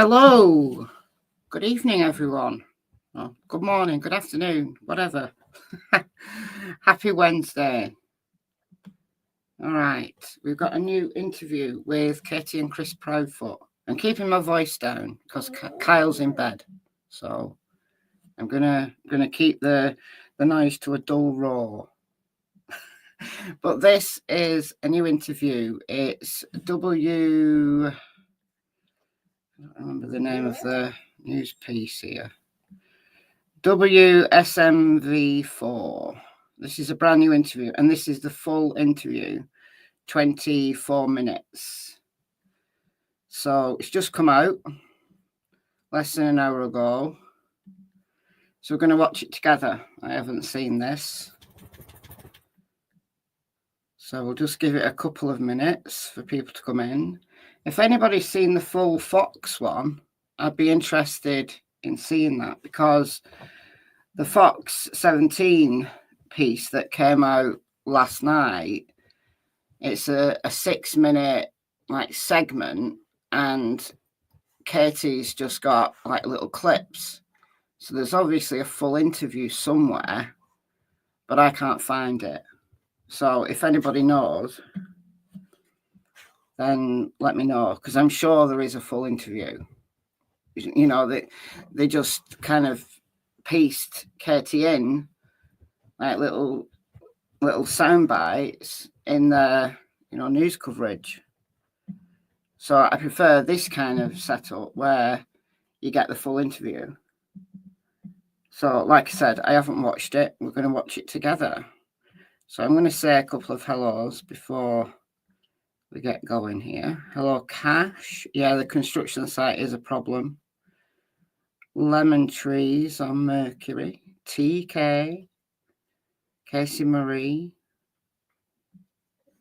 Hello, good evening, everyone. Oh, good morning, good afternoon, whatever. Happy Wednesday. All right, we've got a new interview with Katie and Chris Proudfoot. I'm keeping my voice down because Kyle's in bed, so I'm gonna keep the noise to a dull roar. But this is a new interview. It's I don't remember the name of the news piece here. WSMV4. This is a brand new interview, and this is the full interview, 24 minutes. So it's just come out less than an hour ago. So we're going to watch it together. I haven't seen this. So we'll just give it a couple of minutes for people to come in. If anybody's seen the full Fox one, I'd be interested in seeing that, because the Fox 17 piece that came out last night, it's a 6-minute like segment, and Katie's just got like little clips. So there's obviously a full interview somewhere, but I can't find it. So if anybody knows, then let me know, because I'm sure there is a full interview. You know, they just kind of pieced Katie in like little sound bites in the news coverage. So I prefer this kind of setup where you get the full interview. So like I said, I haven't watched it. We're going to watch it together. So I'm going to say a couple of hellos before we get going here. Hello, Cash. Yeah, the construction site is a problem. Lemon trees on Mercury. TK. Casey Marie.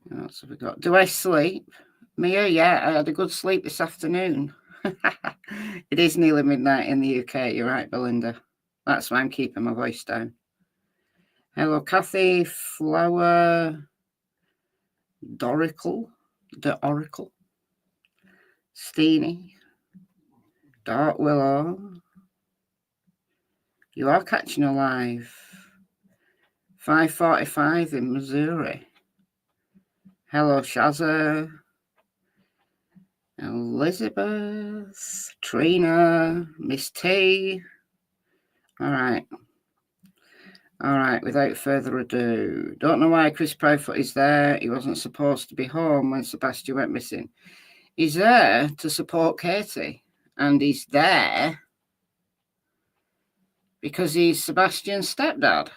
What else have we got? Do I sleep? Mia, yeah, I had a good sleep this afternoon. It is nearly midnight in the UK. You're right, Belinda. That's why I'm keeping my voice down. Hello, Kathy. Flower. The Oracle. Steenie. Dark Willow. You are catching a live. 5:45 in Missouri. Hello, Shazza. Elizabeth. Trina. Miss T. All right. Without further ado, don't know why Chris Proudfoot is there. He wasn't supposed to be home when Sebastian went missing. He's there to support Katie, and he's there because he's Sebastian's stepdad.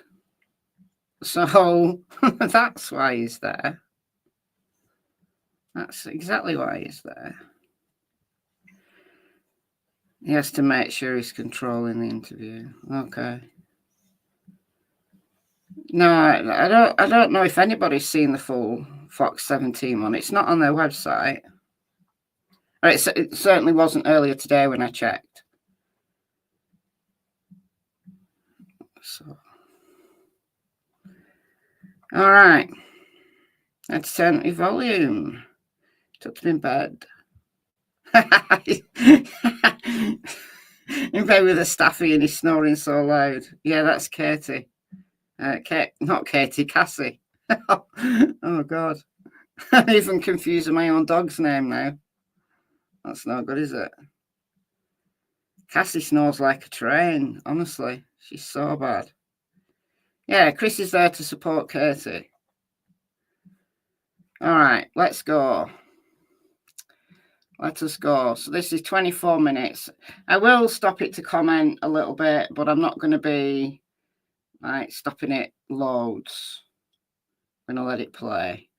So that's why he's there. That's exactly why he's there. He has to make sure he's controlling the interview. Okay. No, I don't know if anybody's seen the full Fox 17 one. It's not on their website. It certainly wasn't earlier today when I checked. So, all right. Let's turn up your volume. Tucked him in bed. In bed with a staffy and he's snoring so loud. Yeah, that's Katie. Not Katie, Cassie. Oh, God. I'm even confusing my own dog's name now. That's not good, is it? Cassie snores like a train, honestly. She's so bad. Yeah, Chris is there to support Katie. All right, let's go. Let us go. So this is 24 minutes. I will stop it to comment a little bit, but I'm not going to be like stopping it loads. I'm going to let it play.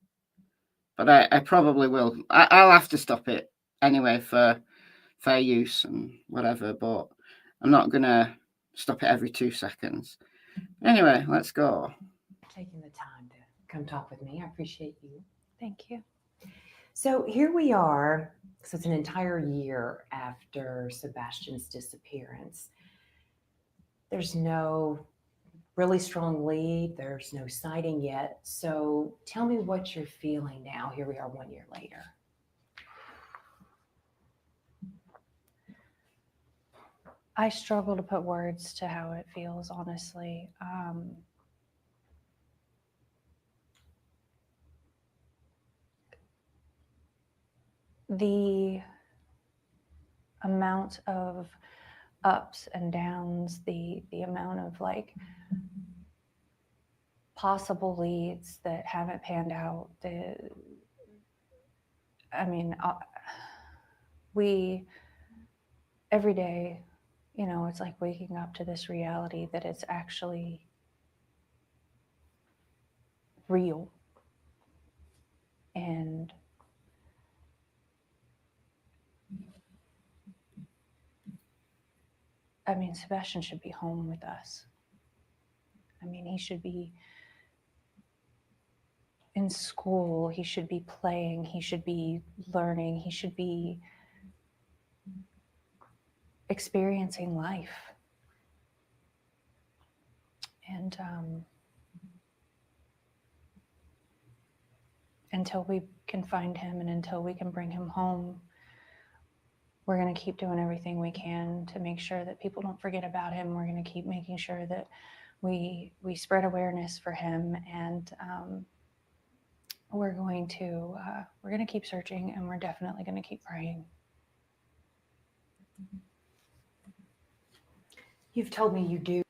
But I probably will. I'll have to stop it anyway for fair use and whatever, but I'm not going to stop it every 2 seconds. Anyway, let's go. Taking the time to come talk with me. I appreciate you. Thank you. So here we are. So it's an entire year after Sebastian's disappearance. There's no really strong lead. There's no sighting yet. So tell me what you're feeling now. Here we are 1 year later. I struggle to put words to how it feels, honestly. The amount of ups and downs, the amount of like possible leads that haven't panned out. We every day, you know, it's like waking up to this reality that it's actually real. And I mean, Sebastian should be home with us. I mean, he should be in school, he should be playing, he should be learning, he should be experiencing life. And until we can find him and until we can bring him home, we're going to keep doing everything we can to make sure that people don't forget about him. We're going to keep making sure that we spread awareness for him, and we're going to keep searching, and we're definitely going to keep praying. You've told me you do.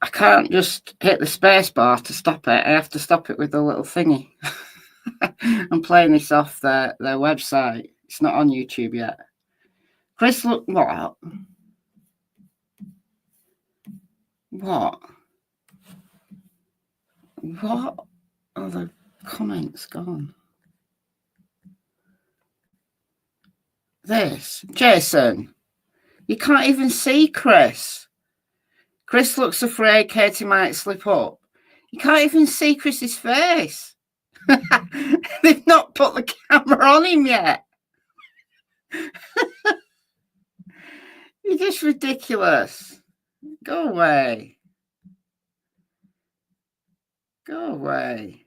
I can't just hit the space bar to stop it. I have to stop it with the little thingy. I'm playing this off their website. It's not on YouTube yet. Chris, look, what? What? What are the comments gone? This, Jason, you can't even see Chris. Chris looks afraid Katie might slip up. You can't even see Chris's face. They've not put the camera on him yet. You're just ridiculous. Go away. Go away.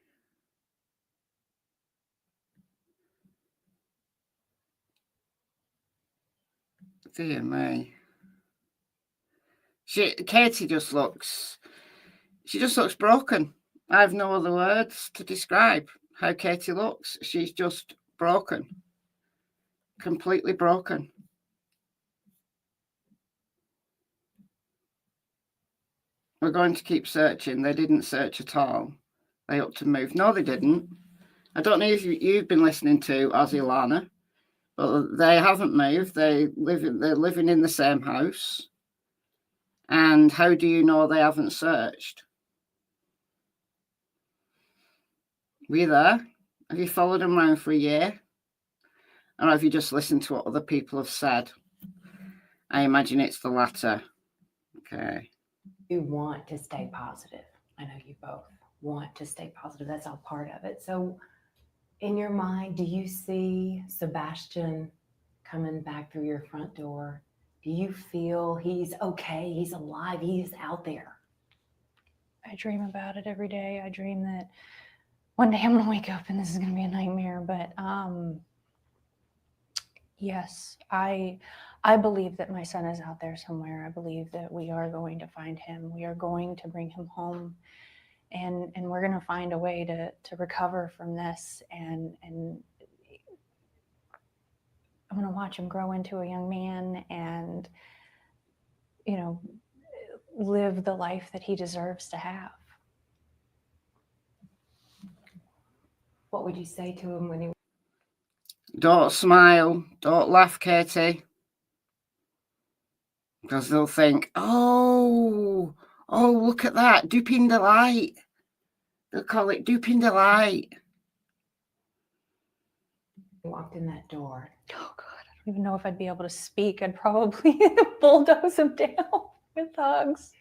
Dear me. Katie just looks broken. I have no other words to describe how Katie looks. She's just broken. Completely broken. We're going to keep searching. They didn't search at all. They upped and moved. No, they didn't. I don't know if you've been listening to Ozzy Lana, but they haven't moved. They're living in the same house. And how do you know they haven't searched? Were you there? Have you followed them around for a year? Or have you just listened to what other people have said? I imagine it's the latter. Okay. You want to stay positive. I know you both want to stay positive. That's all part of it. So in your mind, do you see Sebastian coming back through your front door? Do you feel he's okay? He's alive. He's out there. I dream about it every day. I dream that one day I'm going to wake up and this is going to be a nightmare. But yes, I believe that my son is out there somewhere. I believe that we are going to find him. We are going to bring him home, and we're going to find a way to recover from this. And I'm going to watch him grow into a young man and, you know, live the life that he deserves to have. What would you say to him when he... Don't smile. Don't laugh, Katie. Because they'll think, oh, look at that. Duping the light. They'll call it duping the light. walked in that door? Oh, God, I don't even know if I'd be able to speak. I'd probably bulldoze him down with hugs.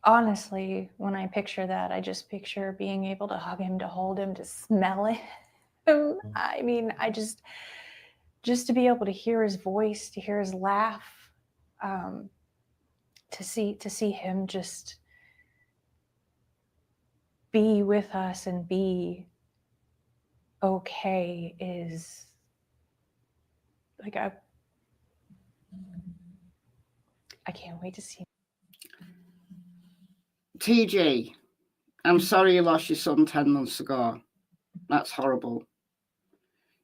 Honestly, when I picture that, I just picture being able to hug him, to hold him, to smell him. I mean, just to be able to hear his voice, to hear his laugh, to see him just be with us and be okay is like I can't wait to see. TG, I'm sorry you lost your son 10 months ago. That's horrible.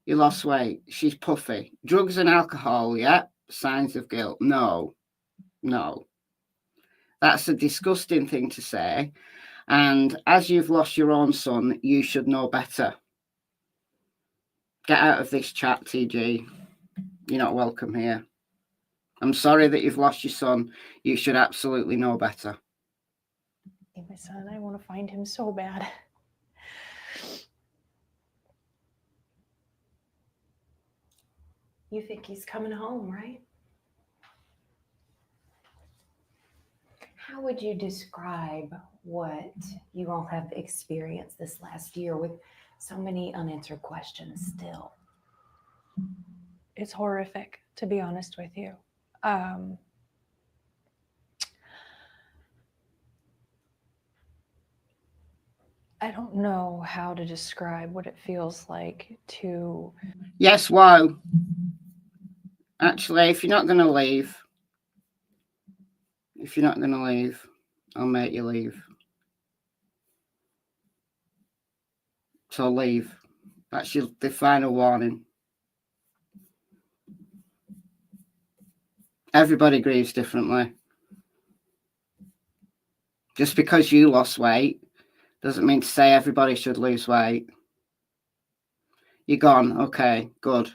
You lost weight. She's puffy. Drugs and alcohol, yeah? Signs of guilt. No. That's a disgusting thing to say. And as you've lost your own son, you should know better. Get out of this chat, TG. You're not welcome here. I'm sorry that you've lost your son. You should absolutely know better. My son, I want to find him so bad. You think he's coming home, right? How would you describe what you all have experienced this last year with so many unanswered questions still? It's horrific, to be honest with you. I don't know how to describe what it feels like to... Yes, wow. Actually, if you're not going to leave, I'll make you leave. So leave. That's the final warning. Everybody grieves differently. Just because you lost weight doesn't mean to say everybody should lose weight. You're gone. Okay, good.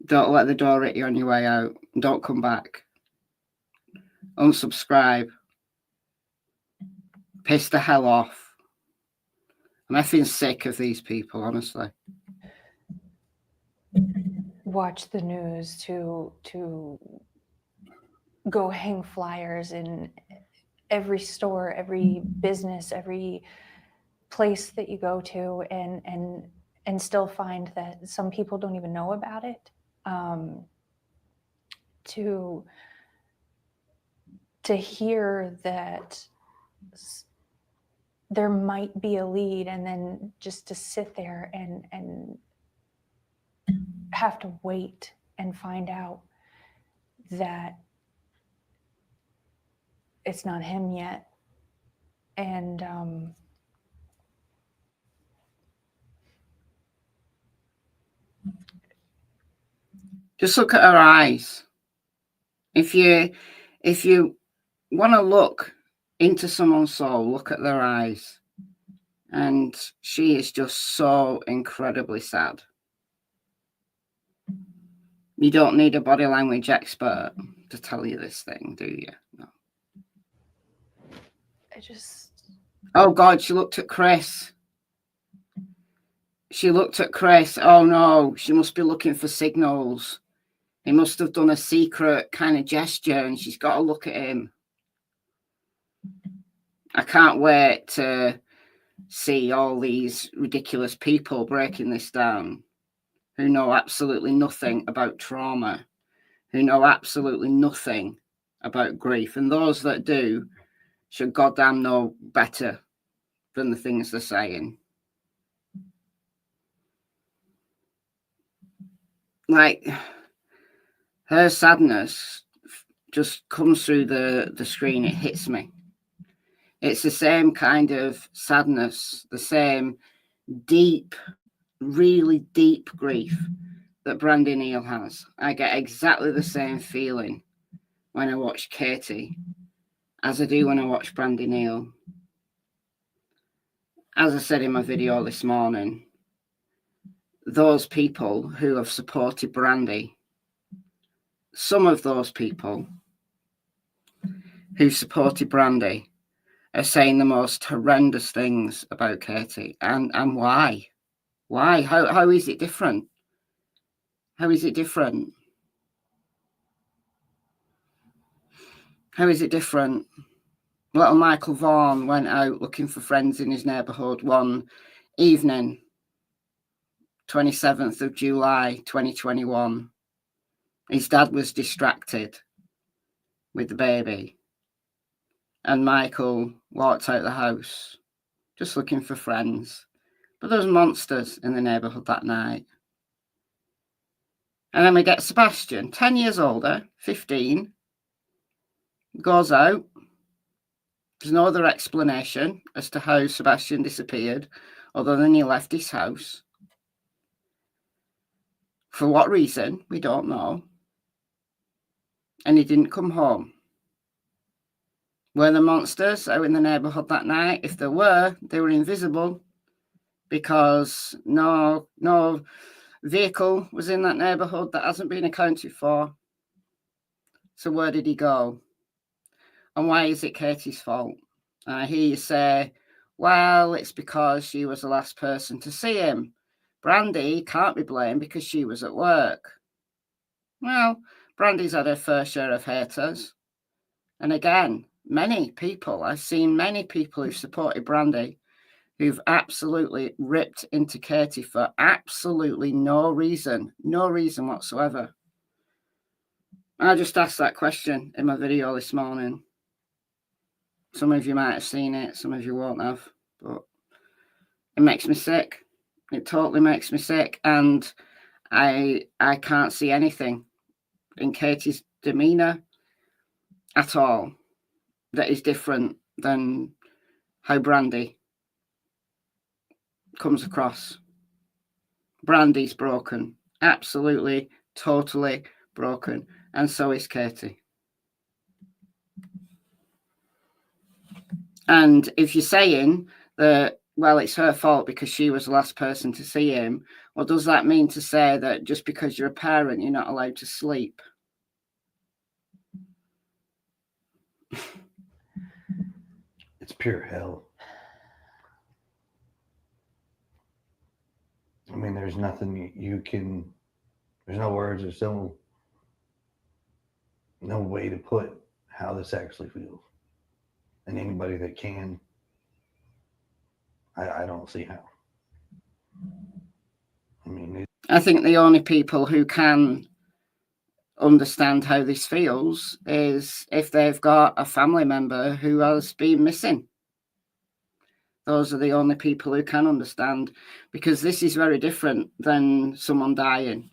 Don't let the door hit you on your way out. Don't come back. Unsubscribe. Piss the hell off. I'm effing sick of these people, honestly. Watch the news, to go hang flyers in every store, every business, every place that you go to, and still find that some people don't even know about it. To hear that there might be a lead, and then just to sit there and have to wait and find out that it's not him yet. And just look at her eyes. If you want to look into someone's soul, look at their eyes. And she is just so incredibly sad. You don't need a body language expert to tell you this thing, do you? No. Oh God, she looked at Chris. Oh no, she must be looking for signals. He must have done a secret kind of gesture, and she's got to look at him. I can't wait to see all these ridiculous people breaking this down, who know absolutely nothing about trauma, who know absolutely nothing about grief. And those that do should goddamn know better than the things they're saying. Like, her sadness just comes through the screen. It hits me. It's the same kind of sadness, the same deep, really deep grief that Brandy Neal has. I get exactly the same feeling when I watch Katie as I do when I watch Brandy Neal. As I said in my video this morning, those people who have supported Brandy, some of those people who supported Brandy are saying the most horrendous things about Katie. And why? Why? How is it different? How is it different? How is it different? Little Michael Vaughan went out looking for friends in his neighbourhood one evening, 27th of July, 2021. His dad was distracted with the baby. and Michael walked out of the house just looking for friends. But there was monsters in the neighbourhood that night. And then we get Sebastian, 10 years older, 15, goes out. There's no other explanation as to how Sebastian disappeared other than he left his house. For what reason, we don't know. And he didn't come home. Were the monsters out in the neighbourhood that night? If there were, they were invisible because no vehicle was in that neighbourhood that hasn't been accounted for. So where did he go? And why is it Katie's fault? I hear you say, well, it's because she was the last person to see him. Brandy can't be blamed because she was at work. Well, Brandy's had her fair share of haters. And again, I've seen many people who've supported Brandy who've absolutely ripped into Katie for absolutely no reason whatsoever. I just asked that question in my video this morning. Some of you might have seen it, some of you won't have, but it makes me sick. It totally makes me sick, and I can't see anything in Katie's demeanour at all that is different than how Brandy comes across. Brandy's broken, absolutely, totally broken, and so is Katie. And if you're saying that, well, it's her fault because she was the last person to see him, well, does that mean to say that just because you're a parent, you're not allowed to sleep? It's pure hell. I mean, there's nothing you can, there's no words, there's no way to put how this actually feels. And anybody that can, I don't see how. I mean, I think the only people who can understand how this feels is if they've got a family member who has been missing. Those are the only people who can understand, because this is very different than someone dying.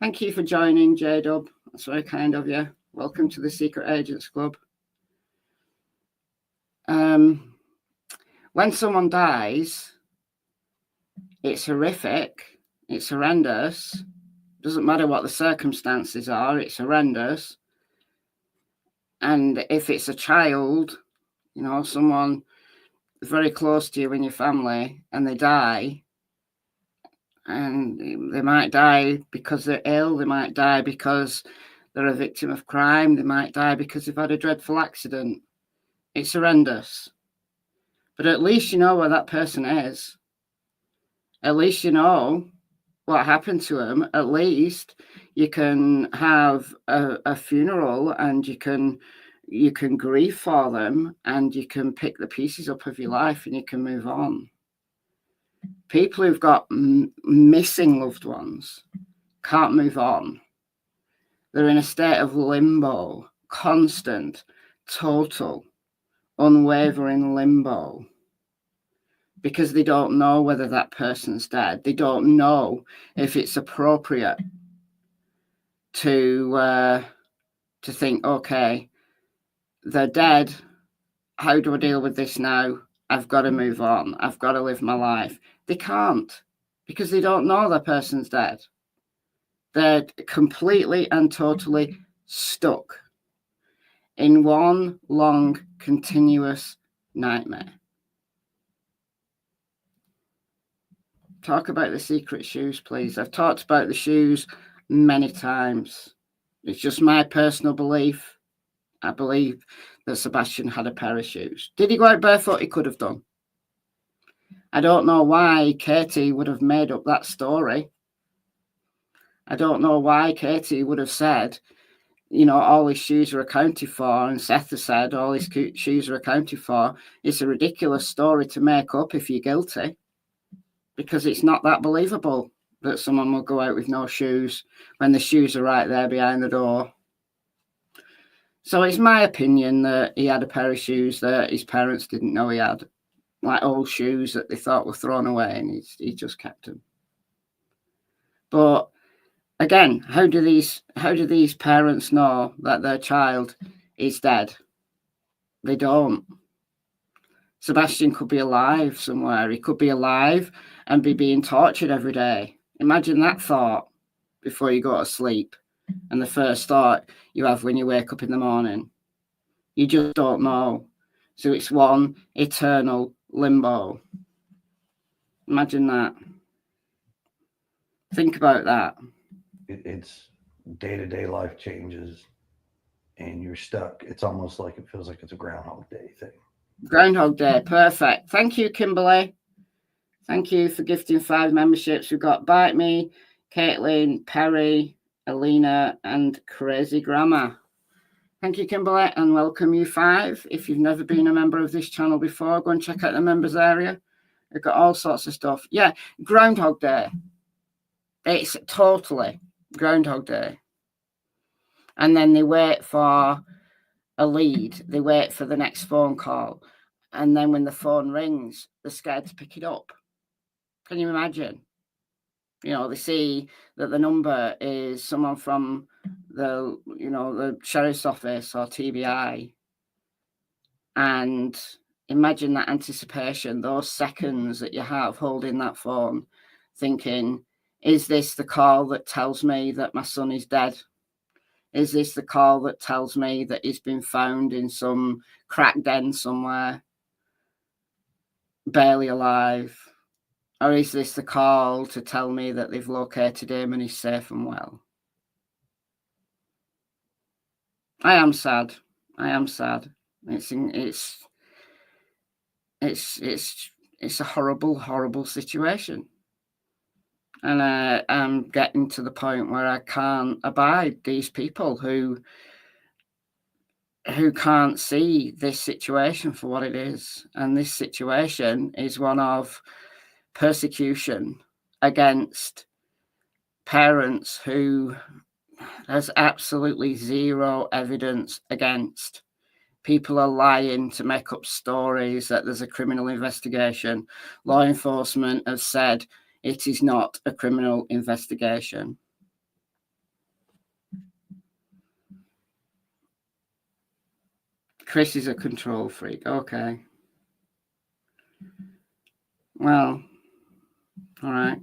Thank you for joining, J-Dub. That's very kind of you. Welcome to the Secret Agents Club. When someone dies, it's horrific, it's horrendous. Doesn't matter what the circumstances are, it's horrendous. And if it's a child, someone very close to you in your family, and they die, and they might die because they're ill, they might die because they're a victim of crime, they might die because they've had a dreadful accident. It's horrendous. But at least you know where that person is. At least you know what happened to them. At least you can have a funeral, and you can grieve for them, and you can pick the pieces up of your life, and you can move on. People who've got missing loved ones can't move on. They're in a state of limbo, constant, total, unwavering limbo, because they don't know whether that person's dead. They don't know if it's appropriate to think, okay, they're dead. How do I deal with this now? I've got to move on. I've got to live my life. They can't, because they don't know the person's dead. They're completely and totally stuck in one long, continuous nightmare. Talk about the secret shoes, please. I've talked about the shoes many times. It's just my personal belief. I believe that Sebastian had a pair of shoes. Did he go out barefoot? He could have done. I don't know why Katie would have made up that story. I don't know why Katie would have said, all his shoes are accounted for, and Seth has said all his shoes are accounted for. It's a ridiculous story to make up if you're guilty, because it's not that believable that someone will go out with no shoes when the shoes are right there behind the door. So it's my opinion that he had a pair of shoes that his parents didn't know he had, like old shoes that they thought were thrown away, and he just kept them. But again, how do these parents know that their child is dead? They don't. Sebastian could be alive somewhere. He could be alive and be being tortured every day. Imagine that thought before you go to sleep, and the first thought you have when you wake up in the morning. You just don't know. So it's one eternal limbo. Imagine that. Think about that. It's day-to-day life changes and you're stuck. It's almost like it feels like it's a Groundhog Day thing. Groundhog Day, perfect. Thank you, Kimberly. Thank you for gifting 5 memberships. We've got Bite Me, Caitlin, Perry, Alina, and Crazy Grammar. Thank you, Kimberly, and welcome you 5. If you've never been a member of this channel before, go and check out the members area. We've got all sorts of stuff. Yeah, Groundhog Day. It's totally Groundhog Day. And then they wait for a lead. They wait for the next phone call. And then when the phone rings, they're scared to pick it up. Can you imagine? You know, they see that the number is someone from the sheriff's office or TBI. And imagine that anticipation, those seconds that you have holding that phone, thinking, is this the call that tells me that my son is dead? Is this the call that tells me that he's been found in some crack den somewhere, barely alive? Or is this the call to tell me that they've located him and he's safe and well? I am sad. I am sad. It's a horrible, horrible situation. And I'm getting to the point where I can't abide these people who can't see this situation for what it is. And this situation is one of persecution against parents who there's absolutely zero evidence against. People are lying to make up stories that there's a criminal investigation. Law enforcement have said it is not a criminal investigation. Chris is a control freak. Okay. Well, all right.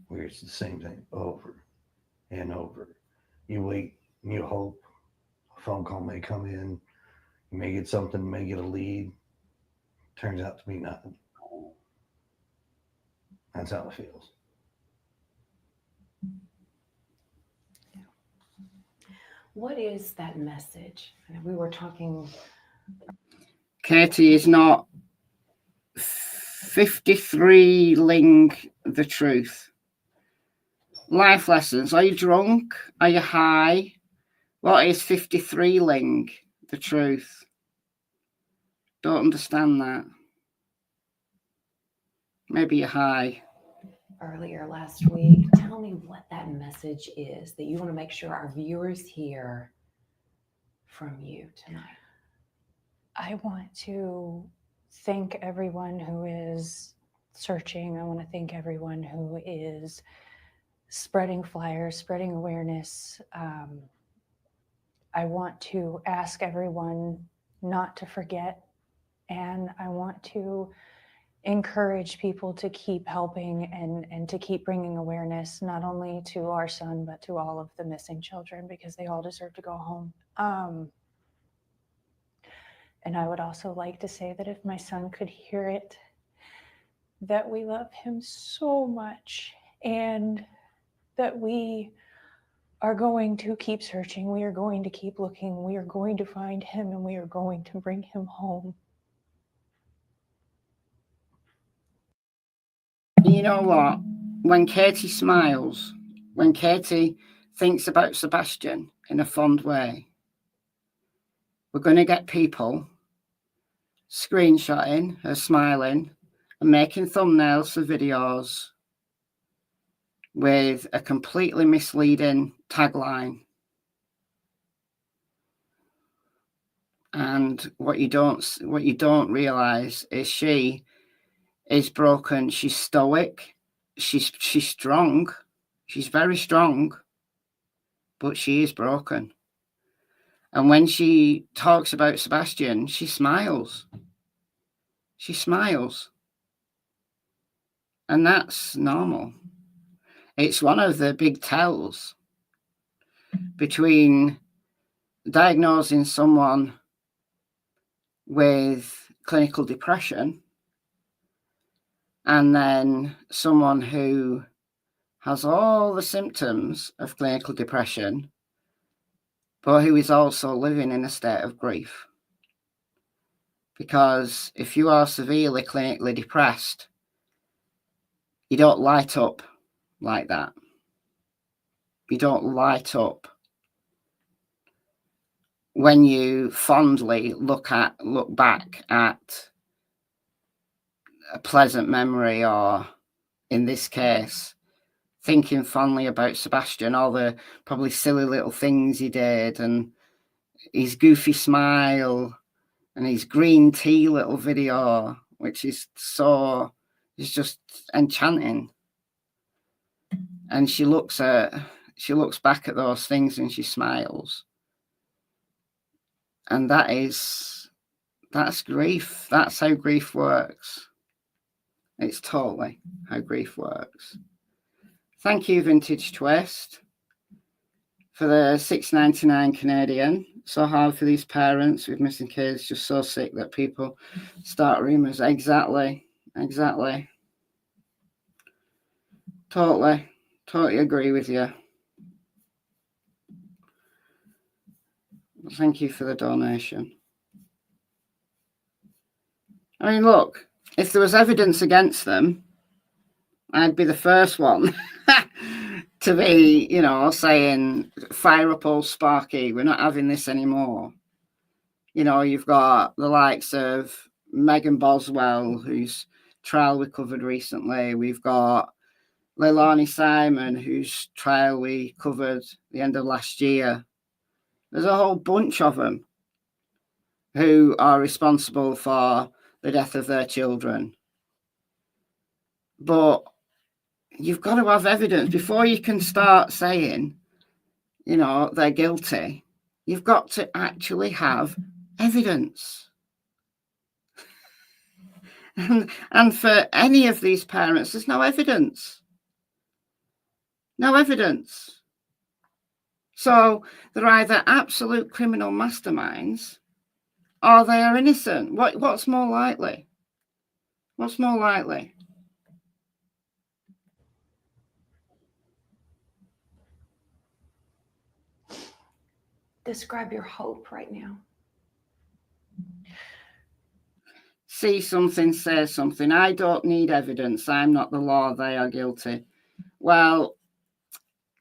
Where it's the same thing over and over. You wait and you hope a phone call may come in. You may get something, may get a lead. Turns out to be nothing. That's how it feels. What is that message? We were talking. Katie is not 53 Ling the truth. Life lessons. Are you drunk? Are you high? What is 53 Ling the truth? Don't understand that. Maybe you're high. Earlier last week, tell me what that message is that you want to make sure our viewers hear from you tonight. I want to thank everyone who is searching. I want to thank everyone who is spreading flyers, spreading awareness. I want to ask everyone not to forget, and I want to encourage people to keep helping and to keep bringing awareness, not only to our son, but to all of the missing children, because they all deserve to go home. And I would also like to say that if my son could hear it, that we love him so much and that we are going to keep searching. We are going to keep looking. We are going to find him and we are going to bring him home. You know what? When Katie smiles, when Katie thinks about Sebastian in a fond way, we're going to get people screenshotting her smiling and making thumbnails for videos with a completely misleading tagline. And what you don't realize is she is broken. She's stoic. She's strong. She's very strong, but she is broken. And when she talks about Sebastian, she smiles. She smiles. And that's normal. It's one of the big tells between diagnosing someone with clinical depression and then someone who has all the symptoms of clinical depression, but who is also living in a state of grief. Because if you are severely clinically depressed, you don't light up like that. You don't light up when you fondly look back at a pleasant memory, or in this case, thinking fondly about Sebastian, all the probably silly little things he did, and his goofy smile, and his green tea little video, which is just enchanting. And she looks back at those things and she smiles. And that's grief. That's how grief works. It's totally how grief works. Thank you, Vintage Twist, for the $6.99 Canadian. So hard for these parents with missing kids, just so sick that people start rumours. Exactly. Totally agree with you. Thank you for the donation. I mean, look, if there was evidence against them, I'd be the first one to be, saying, fire up old Sparky, we're not having this anymore. You've got the likes of Megan Boswell, whose trial we covered recently. We've got Leilani Simon, whose trial we covered the end of last year. There's a whole bunch of them who are responsible for the death of their children. But you've got to have evidence before you can start saying, they're guilty. You've got to actually have evidence. And for any of these parents, there's no evidence. No evidence. So they're either absolute criminal masterminds or they are innocent. What's more likely? What's more likely? Describe your hope right now. See something, say something. I don't need evidence. I'm not the law. They are guilty. Well,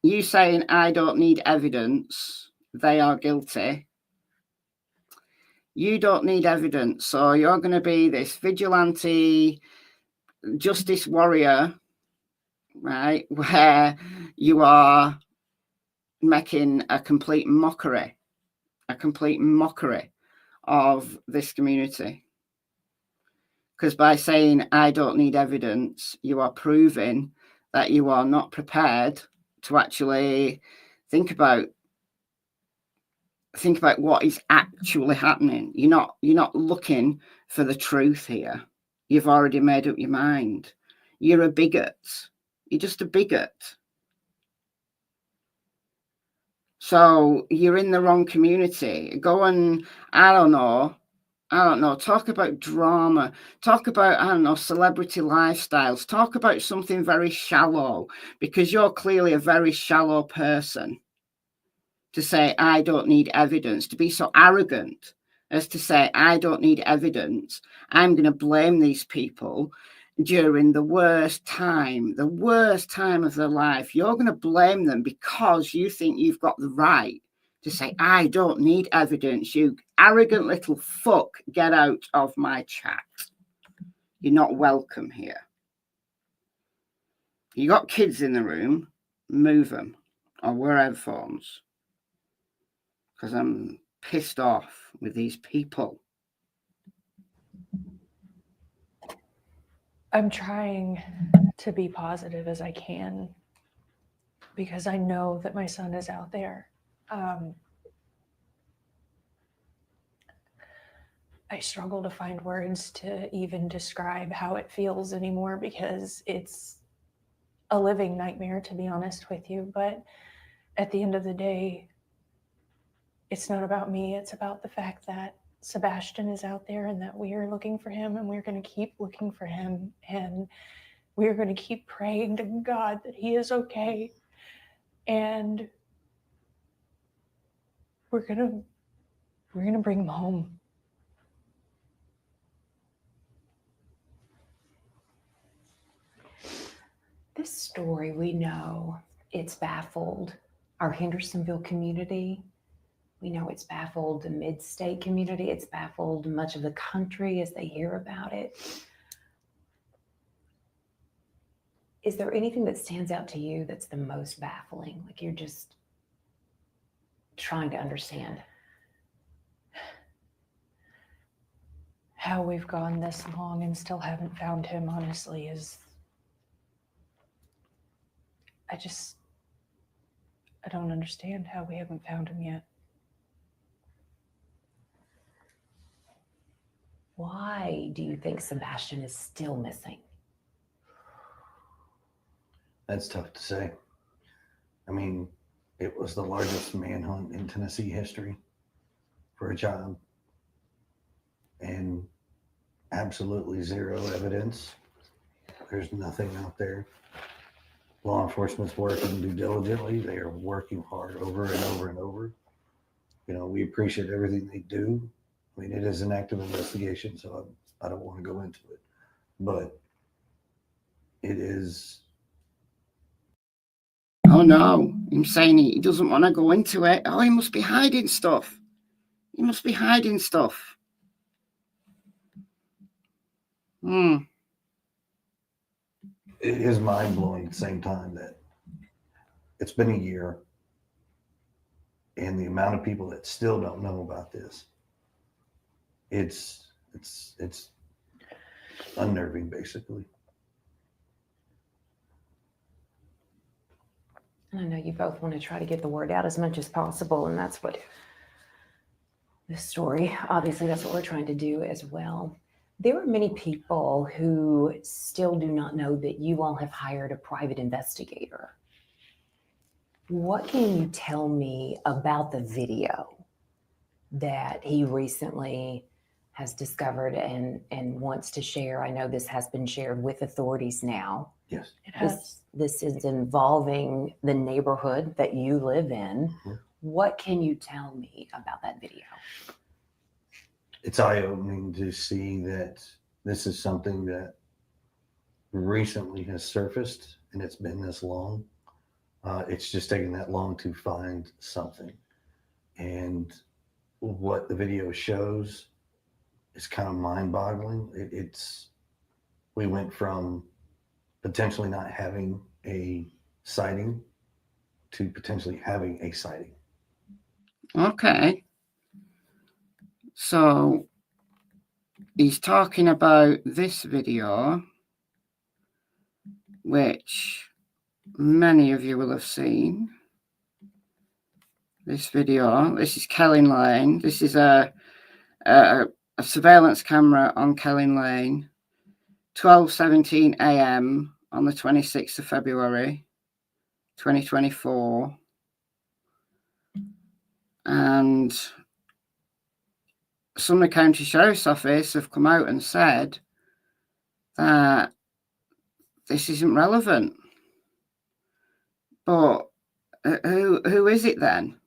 you saying I don't need evidence, they are guilty. You don't need evidence. So you're going to be this vigilante justice warrior, right? Where you are making a complete mockery of this community. Because by saying I don't need evidence, you are proving that you are not prepared to actually think about what is actually happening. You're not looking for the truth here. You've already made up your mind. You're a bigot. You're just a bigot. So you're in the wrong community. Go and, I don't know, talk about drama, talk about, celebrity lifestyles, talk about something very shallow, because you're clearly a very shallow person to say, I don't need evidence, to be so arrogant as to say, I don't need evidence. I'm going to blame these people during the worst time of their life. You're going to blame them because you think you've got the right to say, I don't need evidence. You arrogant little fuck, get out of my chat. You're not welcome here. You got kids in the room, move them or wear headphones, because I'm pissed off with these people? I'm trying to be positive as I can because I know that my son is out there. I struggle to find words to even describe how it feels anymore because it's a living nightmare, to be honest with you. But at the end of the day, it's not about me. It's about the fact that Sebastian is out there and that we are looking for him, and we're going to keep looking for him, and we're going to keep praying to God that he is okay. And we're going to bring him home. This story, we know it's baffled our Hendersonville community. We know it's baffled the mid-state community. It's baffled much of the country as they hear about it. Is there anything that stands out to you that's the most baffling? Like you're just trying to understand? How we've gone this long and still haven't found him, honestly, is... I don't understand how we haven't found him yet. Why do you think Sebastian is still missing? That's tough to say. I mean, it was the largest manhunt in Tennessee history for a child, and absolutely zero evidence. There's nothing out there. Law enforcement's working due diligently. They are working hard over and over and over. You know, we appreciate everything they do. I mean, it is an active investigation, so I don't want to go into it. But it is... Oh no, I'm saying he doesn't want to go into it. Oh, he must be hiding stuff. He must be hiding stuff. It is mind-blowing at the same time that it's been a year and the amount of people that still don't know about this, it's unnerving, basically. And I know you both want to try to get the word out as much as possible, and that's what this story, obviously, that's what we're trying to do as well. There are many people who still do not know that you all have hired a private investigator. What can you tell me about the video that he recently has discovered and wants to share? I know this has been shared with authorities now. Yes. It has. This is involving the neighborhood that you live in. Mm-hmm. What can you tell me about that video? It's eye-opening to see that this is something that recently has surfaced, and it's been this long. It's just taken that long to find something. And what the video shows is kind of mind-boggling. We went from potentially not having a sighting to potentially having a sighting. Okay. So he's talking about this video, which many of you will have seen. This video, this is Kelling Lane. This is a surveillance camera on Kelling Lane, 12:17 a.m. on the 26th of February, 2024. And Sumner County Sheriff's Office have come out and said that this isn't relevant. But who is it then?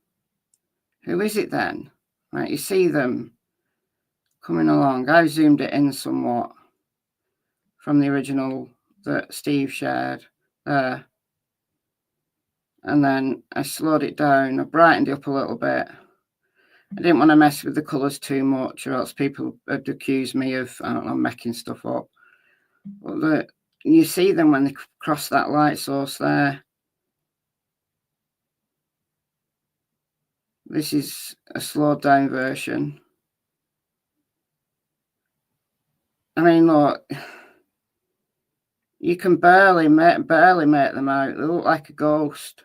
Who is it then? Right, you see them coming along. I've zoomed it in somewhat from the original that Steve shared there. And then I slowed it down. I brightened it up a little bit. I didn't want to mess with the colours too much, or else people would accuse me of, I don't know, making stuff up. But you see them when they cross that light source there. This is a slowed down version. I mean, look, you can barely make them out. They look like a ghost.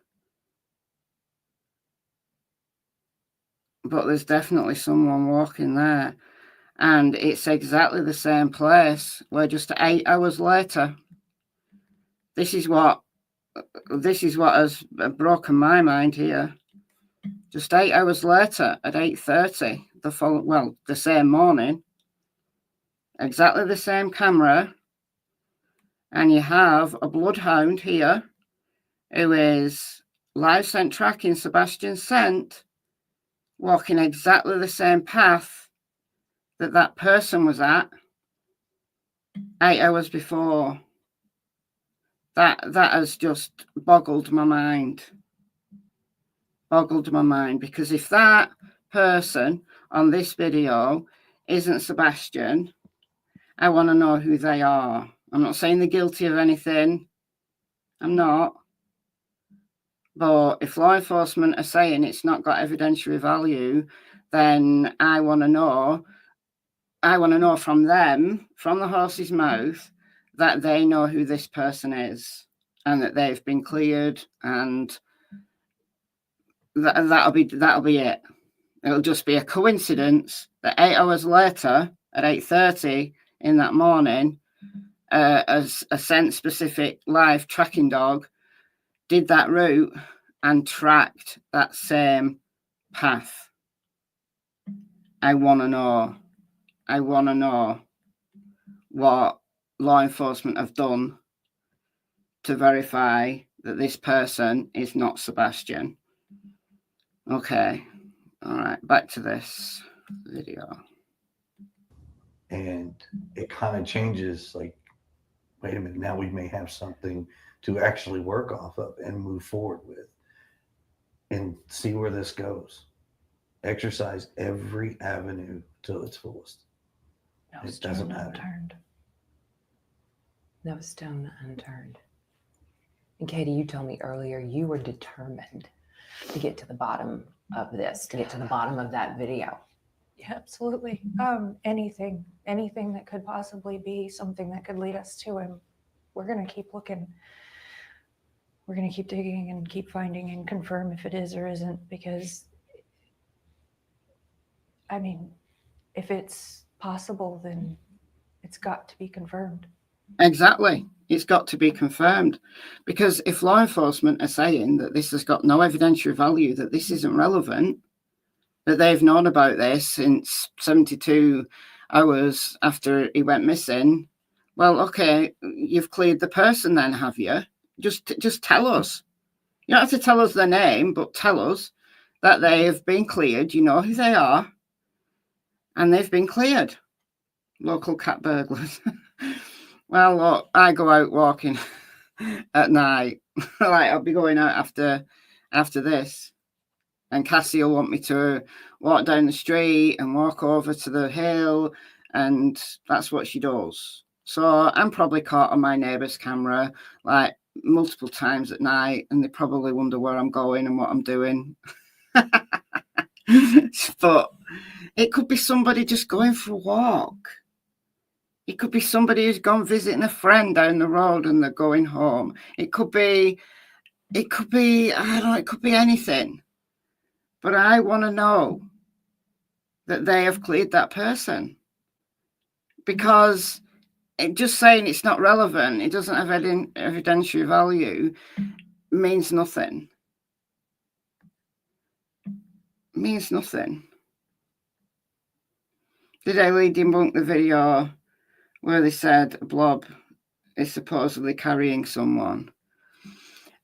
But there's definitely someone walking there. And it's exactly the same place where just 8 hours later, this is what has broken my mind here. Just 8 hours later at 8:30, the same morning, exactly the same camera, and you have a bloodhound here who is live scent tracking Sebastian's scent, walking exactly the same path that person was at 8 hours before. That has just boggled my mind. Because if that person on this video isn't Sebastian, I want to know who they are. I'm not saying they're guilty of anything. I'm not. But if law enforcement are saying it's not got evidentiary value, then I want to know from them, from the horse's mouth, that they know who this person is and that they've been cleared, and that'll be it. It'll just be a coincidence that 8 hours later at 8:30 in that morning, as a scent specific live tracking dog did that route and tracked that same path. I want to know what law enforcement have done to verify that this person is not Sebastian. Okay. All right. Back to this video. And it kind of changes, like, wait a minute, now we may have something to actually work off of and move forward with and see where this goes. Exercise every avenue to its fullest. It doesn't matter. Unturned. No stone unturned. And Katie, you told me earlier you were determined to get to the bottom of this, to get to the bottom of that video. Yeah, absolutely. Anything that could possibly be something that could lead us to him. We're going to keep looking. We're going to keep digging and keep finding and confirm if it is or isn't, because, I mean, if it's possible, then it's got to be confirmed. Exactly. It's got to be confirmed, because if law enforcement are saying that this has got no evidentiary value, that this isn't relevant, that they've known about this since 72 hours after he went missing, well, okay, you've cleared the person then, have you? Just tell us. You don't have to tell us their name, but tell us that they have been cleared. You know who they are, and they've been cleared. Local cat burglars. Well, look, I go out walking at night. Like, I'll be going out after this, and Cassie will want me to walk down the street and walk over to the hill, and that's what she does. So I'm probably caught on my neighbour's camera like multiple times at night, and they probably wonder where I'm going and what I'm doing. But it could be somebody just going for a walk. It could be somebody who's gone visiting a friend down the road and they're going home. It could be, I don't know, it could be anything. But I want to know that they have cleared that person. Because just saying it's not relevant, it doesn't have evidentiary value, means nothing. Means nothing. Did I debunk the video where they said a blob is supposedly carrying someone?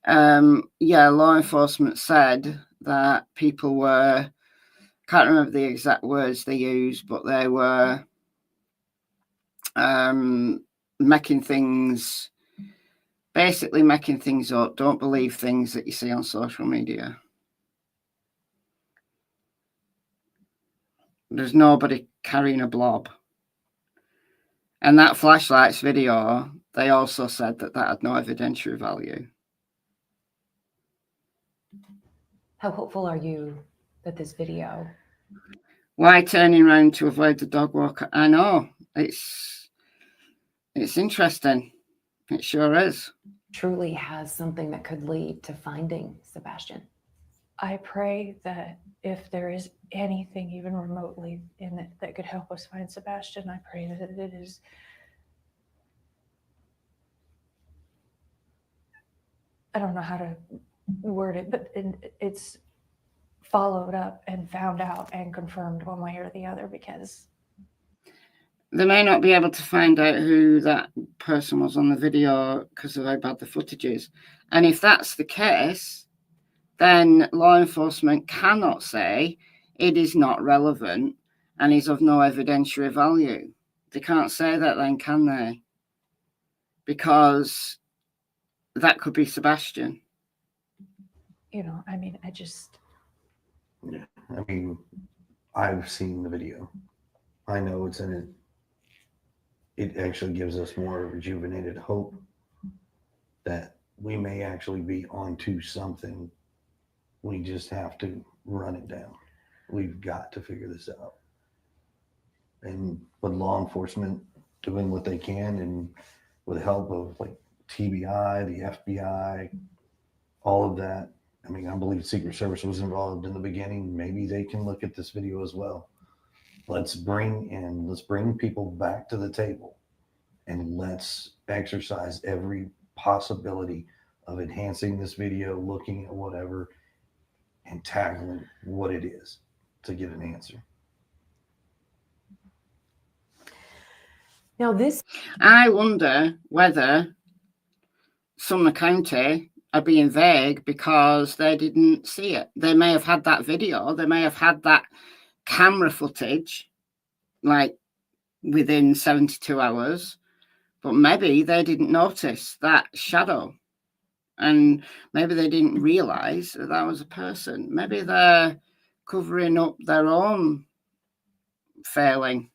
Yeah, law enforcement said that people were, can't remember the exact words they used, but they were making things up. Don't believe things that you see on social media. There's nobody carrying a blob. And that flashlights video, they also said that had no evidentiary value. How hopeful are you that this video. Why turning around to avoid the dog walker? I know. It's interesting. It sure is. Truly has something that could lead to finding Sebastian. I pray that if there is anything even remotely in it that could help us find Sebastian, I pray that it is I don't know how to word it, but it's followed up and found out and confirmed one way or the other, because they may not be able to find out who that person was on the video because of how bad the footage is. And if that's the case, then law enforcement cannot say it is not relevant and is of no evidentiary value. They can't say that then, can they? Because that could be Sebastian. you know, I mean, I just, Yeah, I mean, I've seen the video. I know it's in it. It actually gives us more rejuvenated hope that we may actually be onto something. We just have to run it down. We've got to figure this out. And with law enforcement doing what they can, and with the help of like TBI, the FBI, all of that. I mean, I believe Secret Service was involved in the beginning. Maybe they can look at this video as well. Let's bring people back to the table, and let's exercise every possibility of enhancing this video, looking at whatever, and tackling what it is to get an answer. Now this, I wonder whether Sumner County are being vague because they didn't see it. They may have had that video. They may have had that camera footage like within 72 hours, but maybe they didn't notice that shadow, and maybe they didn't realize that that was a person. Maybe they're covering up their own failing.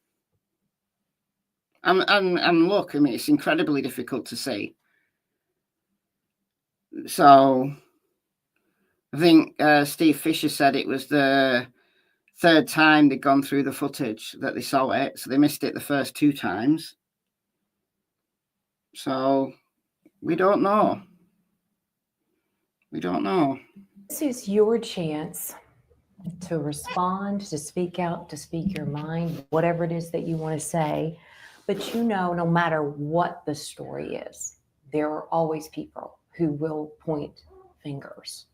And look, I mean, it's incredibly difficult to see. So I think Steve Fisher said it was the third time they'd gone through the footage that they saw it. So they missed it the first two times. So we don't know. We don't know. this is your chance to respond, to speak out, to speak your mind, whatever it is that you want to say. But you know, no matter what the story is, there are always people who will point fingers.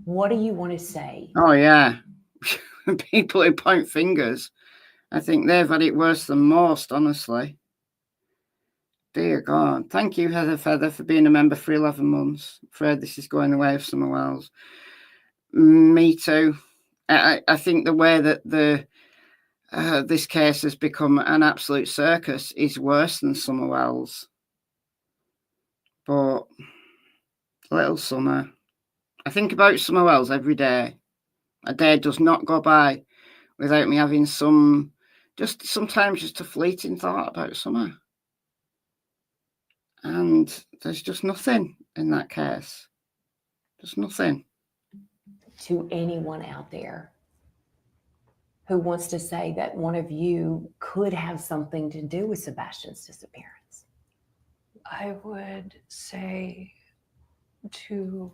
What do you want to say? Oh, yeah. People who point fingers. I think they've had it worse than most, honestly. Dear God. Thank you, Heather Feather, for being a member for 11 months. Afraid this is going the way of Summer Wells. Me too. I think the way that this case has become an absolute circus is worse than Summer Wells. But little Summer. I think about Summer Wells every day. A day does not go by without me having sometimes just a fleeting thought about Summer. And there's just nothing in that case. There's nothing. To anyone out there who wants to say that one of you could have something to do with Sebastian's disappearance? I would say to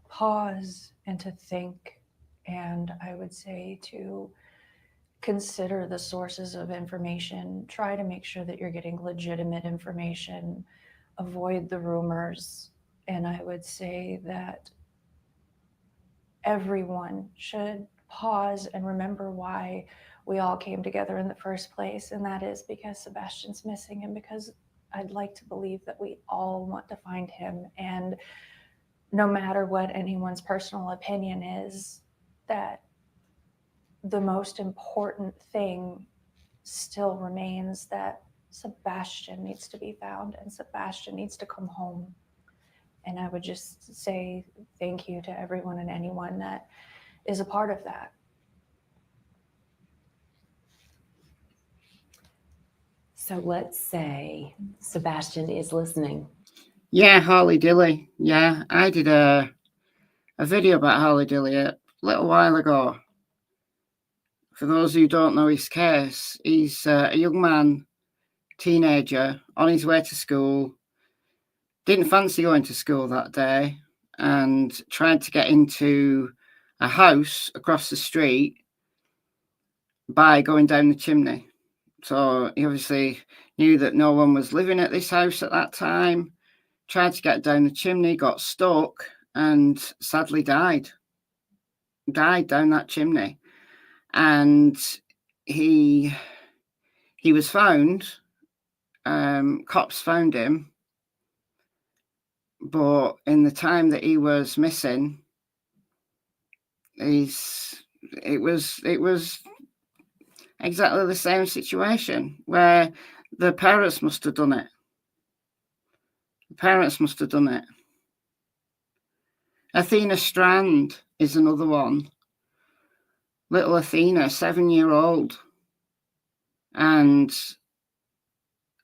pause and to think, and I would say to consider the sources of information. Try to make sure that you're getting legitimate information. Avoid the rumors. And I would say that everyone should pause and remember why we all came together in the first place. And that is because Sebastian's missing, and because I'd like to believe that we all want to find him. And no matter what anyone's personal opinion is, that the most important thing still remains that Sebastian needs to be found, and Sebastian needs to come home. And I would just say thank you to everyone and anyone that is a part of that. So let's say Sebastian is listening. Yeah, Harley Dilly. Yeah, I did a video about Harley Dilly little while ago. For those who don't know his case, he's a young man, teenager, on his way to school. Didn't fancy going to school that day and tried to get into a house across the street by going down the chimney. So he obviously knew that no one was living at this house at that time, tried to get down the chimney, got stuck, and sadly died down that chimney. And he was found, cops found him, but in the time that he was missing, it was exactly the same situation where the parents must have done it. Athena Strand is another one. Little Athena, 7-year-old. And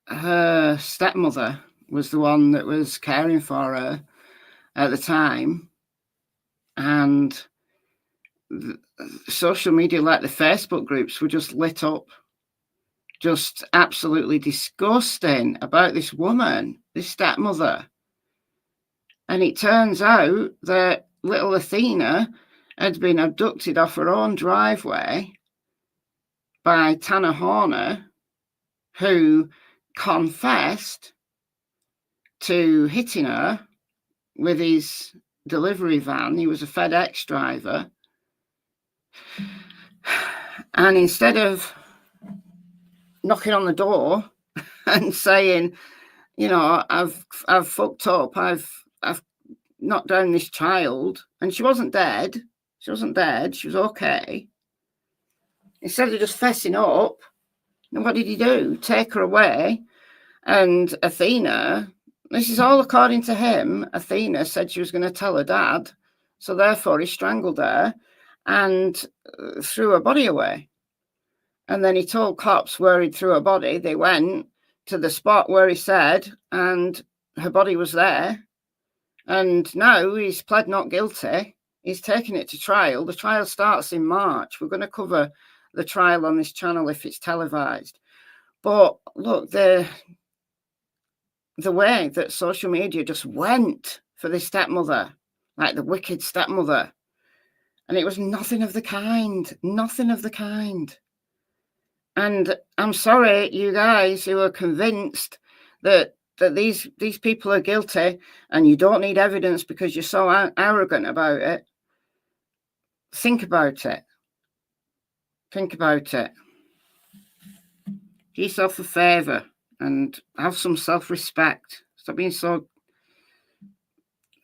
her stepmother was the one that was caring for her at the time. And social media, like the Facebook groups, were just lit up, just absolutely disgusting about this woman, this stepmother. And it turns out that little Athena had been abducted off her own driveway by Tanner Horner, who confessed to hitting her with his delivery van. He was a FedEx driver. And instead of knocking on the door and saying, you know, I've fucked up, I've knocked down this child, and she wasn't dead. She was okay. Instead of just fessing up, and what did he do? Take her away. And Athena, this is all according to him, Athena said she was going to tell her dad. So therefore he strangled her and threw her body away. And then he told cops where he threw her body. They went to the spot where he said, and her body was there. And now he's pled not guilty. He's taking it to trial. The trial starts in March. We're going to cover the trial on this channel if it's televised. But look, the way that social media just went for this stepmother, like the wicked stepmother, and it was nothing of the kind. And I'm sorry, you guys who are convinced that these people are guilty and you don't need evidence because you're so arrogant about it. Think about it. Do yourself a favour and have some self-respect. Stop being so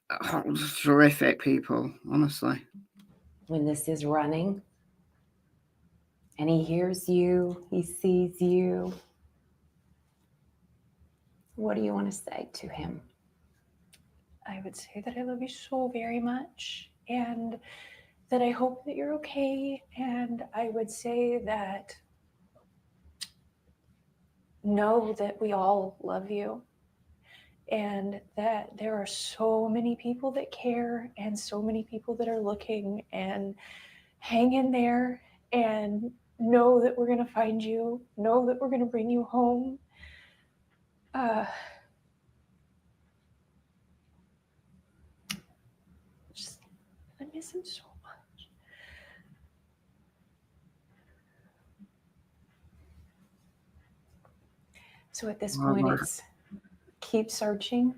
horrific, people, honestly. When this is running and he hears you, he sees you, what do you want to say to him? I would say that I love you so very much and that I hope that you're okay. And I would say that know that we all love you and that there are so many people that care and so many people that are looking, and hang in there and know that we're going to find you, know that we're going to bring you home. I miss him so much. So at this point, it's keep searching.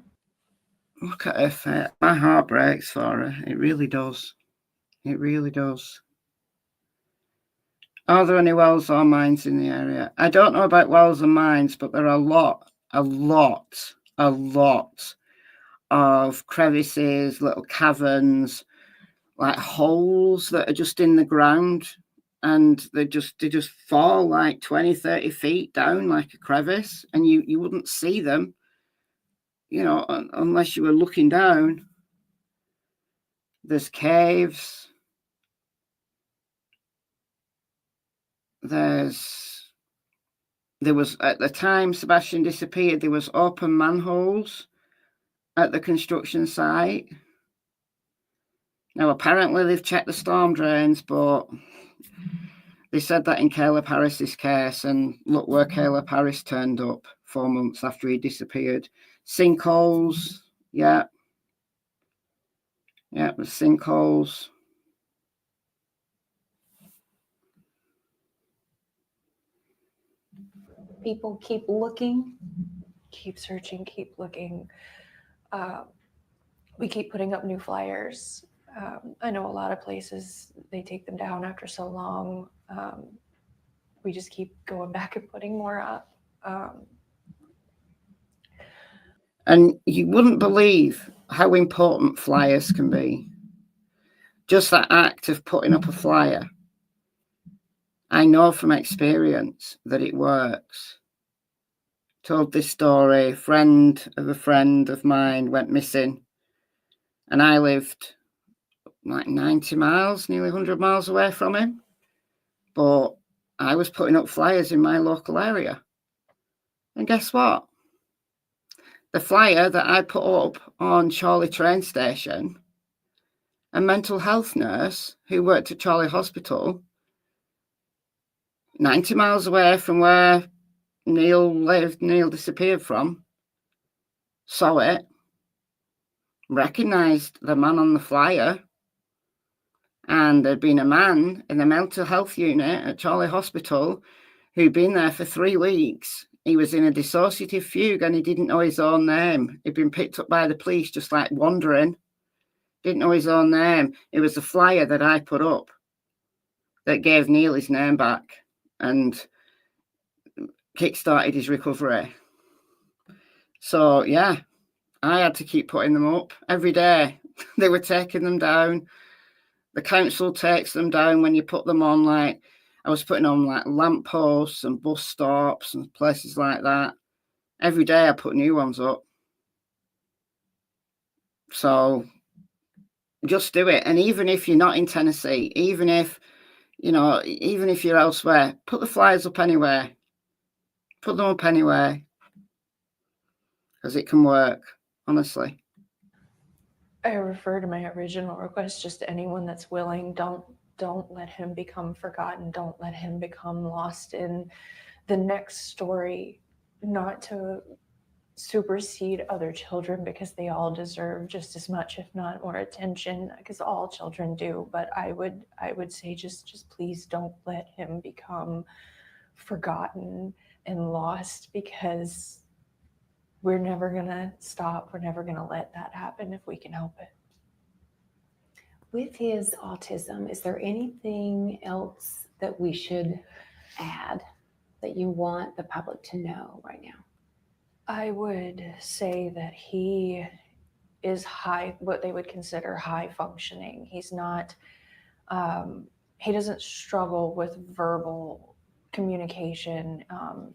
Look at her face. My heart breaks for her. It really does. Are there any wells or mines in the area? I don't know about wells and mines, but there are a lot of crevices, little caverns, like holes that are just in the ground, and they just fall like 20, 30 feet down like a crevice, and you wouldn't see them, you know, unless you were looking down. There's caves. There was, at the time Sebastian disappeared, there was open manholes at the construction site. Now, apparently they've checked the storm drains, but they said that in Caleb Harris's case, and look where Caleb Harris turned up 4 months after he disappeared. Sinkholes, yeah. Yeah, the sinkholes. People keep looking, keep searching, keep looking. We keep putting up new flyers. I know a lot of places, they take them down after so long. We just keep going back and putting more up. And you wouldn't believe how important flyers can be. Just that act of putting up a flyer. I know from experience that it works. Told this story, a friend of mine went missing, and I lived like 90 miles, nearly 100 miles away from him. But I was putting up flyers in my local area. And guess what? The flyer that I put up on CHORLEY train station, a mental health nurse who worked at CHORLEY Hospital, 90 miles away from where Neil disappeared from, saw it, recognised the man on the flyer, and there'd been a man in the mental health unit at CHORLEY Hospital who'd been there for 3 weeks. He was in a dissociative fugue and he didn't know his own name. He'd been picked up by the police just like wandering. Didn't know his own name. It was the flyer that I put up that gave Neil his name back and kick-started his recovery. So, yeah, I had to keep putting them up every day. They were taking them down. The council takes them down when you put them on, like, I was putting on like lampposts and bus stops and places like that. Every day I put new ones up. So just do it. And even if you're not in Tennessee, even if you're elsewhere, put the flyers up anyway. Put them up anyway. Because it can work, honestly. I refer to my original request, just anyone that's willing, don't let him become forgotten. Don't let him become lost in the next story, not to supersede other children, because they all deserve just as much, if not more attention, because all children do. But I would say just please don't let him become forgotten and lost, because we're never gonna stop. We're never gonna let that happen if we can help it. With his autism, is there anything else that we should add that you want the public to know right now? I would say that he is what they would consider high functioning. He's not, he doesn't struggle with verbal communication,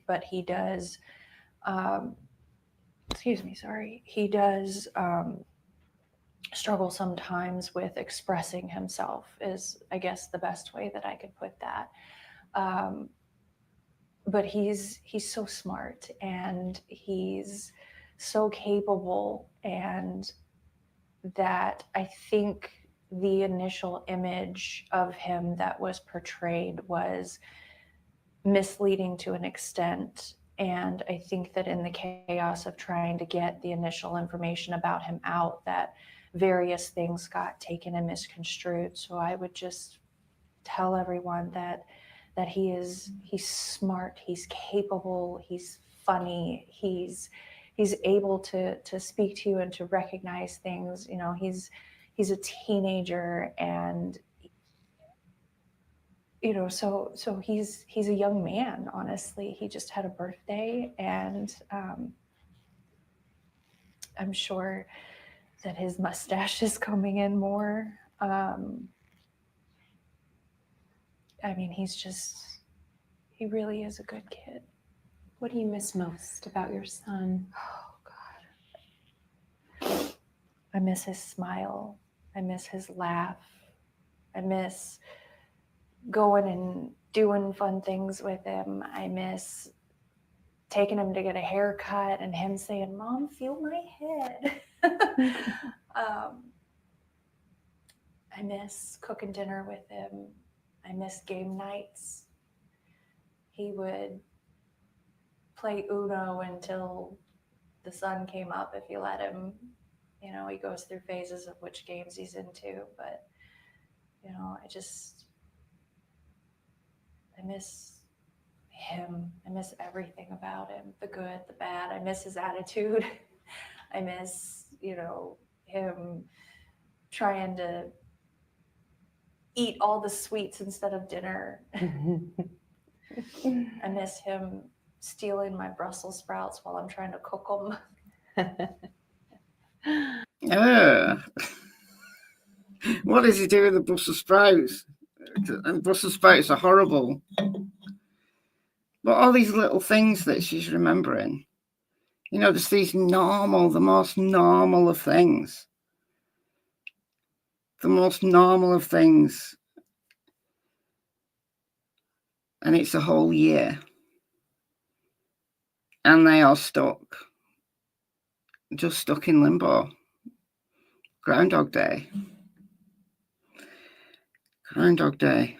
but he does, he does struggle sometimes with expressing himself, is, I guess, the best way that I could put that. But he's so smart and he's so capable, and that I think the initial image of him that was portrayed was misleading to an extent. And I think that in the chaos of trying to get the initial information about him out, that various things got taken and misconstrued. So I would just tell everyone that he's smart, he's capable, he's funny, he's able to speak to you and to recognize things. You know, he's a teenager, and you know, so he's a young man. Honestly, he just had a birthday, and I'm sure that his mustache is coming in more. I mean, he really is a good kid. What do you miss most about your son? Oh, God. I miss his smile. I miss his laugh. I miss going and doing fun things with him. I miss taking him to get a haircut and him saying, "Mom, feel my head." I miss cooking dinner with him. I miss game nights. He would play Uno until the sun came up if you let him. You know, he goes through phases of which games he's into, but, you know, I miss him. I miss everything about him, the good, the bad. I miss his attitude. I miss, you know, him trying to eat all the sweets instead of dinner. I miss him stealing my Brussels sprouts while I'm trying to cook them. What does he do with the Brussels sprouts? And Brussels sprouts are horrible. But all these little things that she's remembering, you know, just these normal, the most normal of things. The most normal of things. And it's a whole year. And they are stuck. Just stuck in limbo. Groundhog Day. Groundhog Day.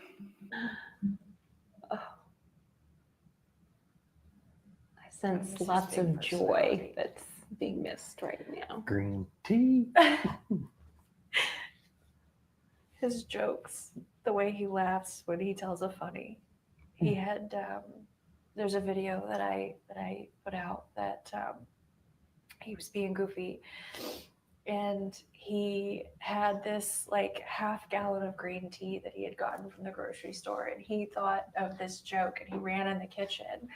Oh. I sense lots of joy that's being missed right now. Green tea. His jokes, the way he laughs when he tells a funny. He had there's a video that I put out that he was being goofy, and he had this like half gallon of green tea that he had gotten from the grocery store, and he thought of this joke, and he ran in the kitchen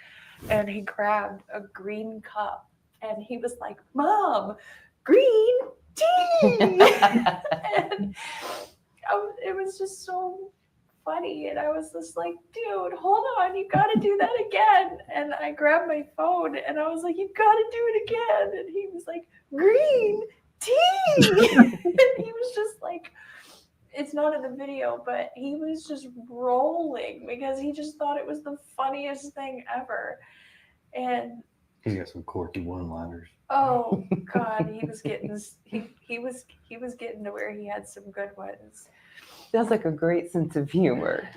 and he grabbed a green cup and he was like, "Mom, green tea." And it was just so funny, and I was just like, "Dude, hold on, you gotta do that again." And I grabbed my phone and I was like, "You gotta do it again." And he was like, "Green tea." And he was just like, it's not in the video, but he was just rolling because he just thought it was the funniest thing ever. And He's got some quirky one-liners. oh God, he was getting he was getting to where he had some good ones. Sounds like a great sense of humor.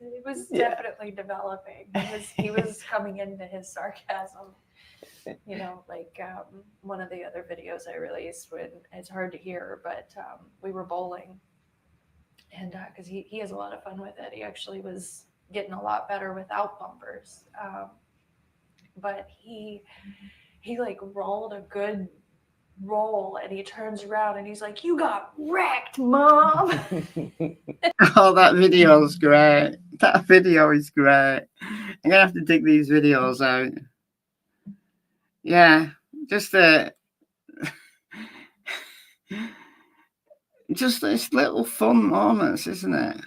It was definitely developing. He was coming into his sarcasm. You know, like one of the other videos I released, when it's hard to hear, but we were bowling, and because he has a lot of fun with it. He actually was getting a lot better without bumpers, but he like rolled a good roll, and he turns around and he's like, "You got wrecked, Mom." Oh, that video is great. That video is great. I'm gonna have to dig these videos out. Yeah, just just this little fun moments, isn't it?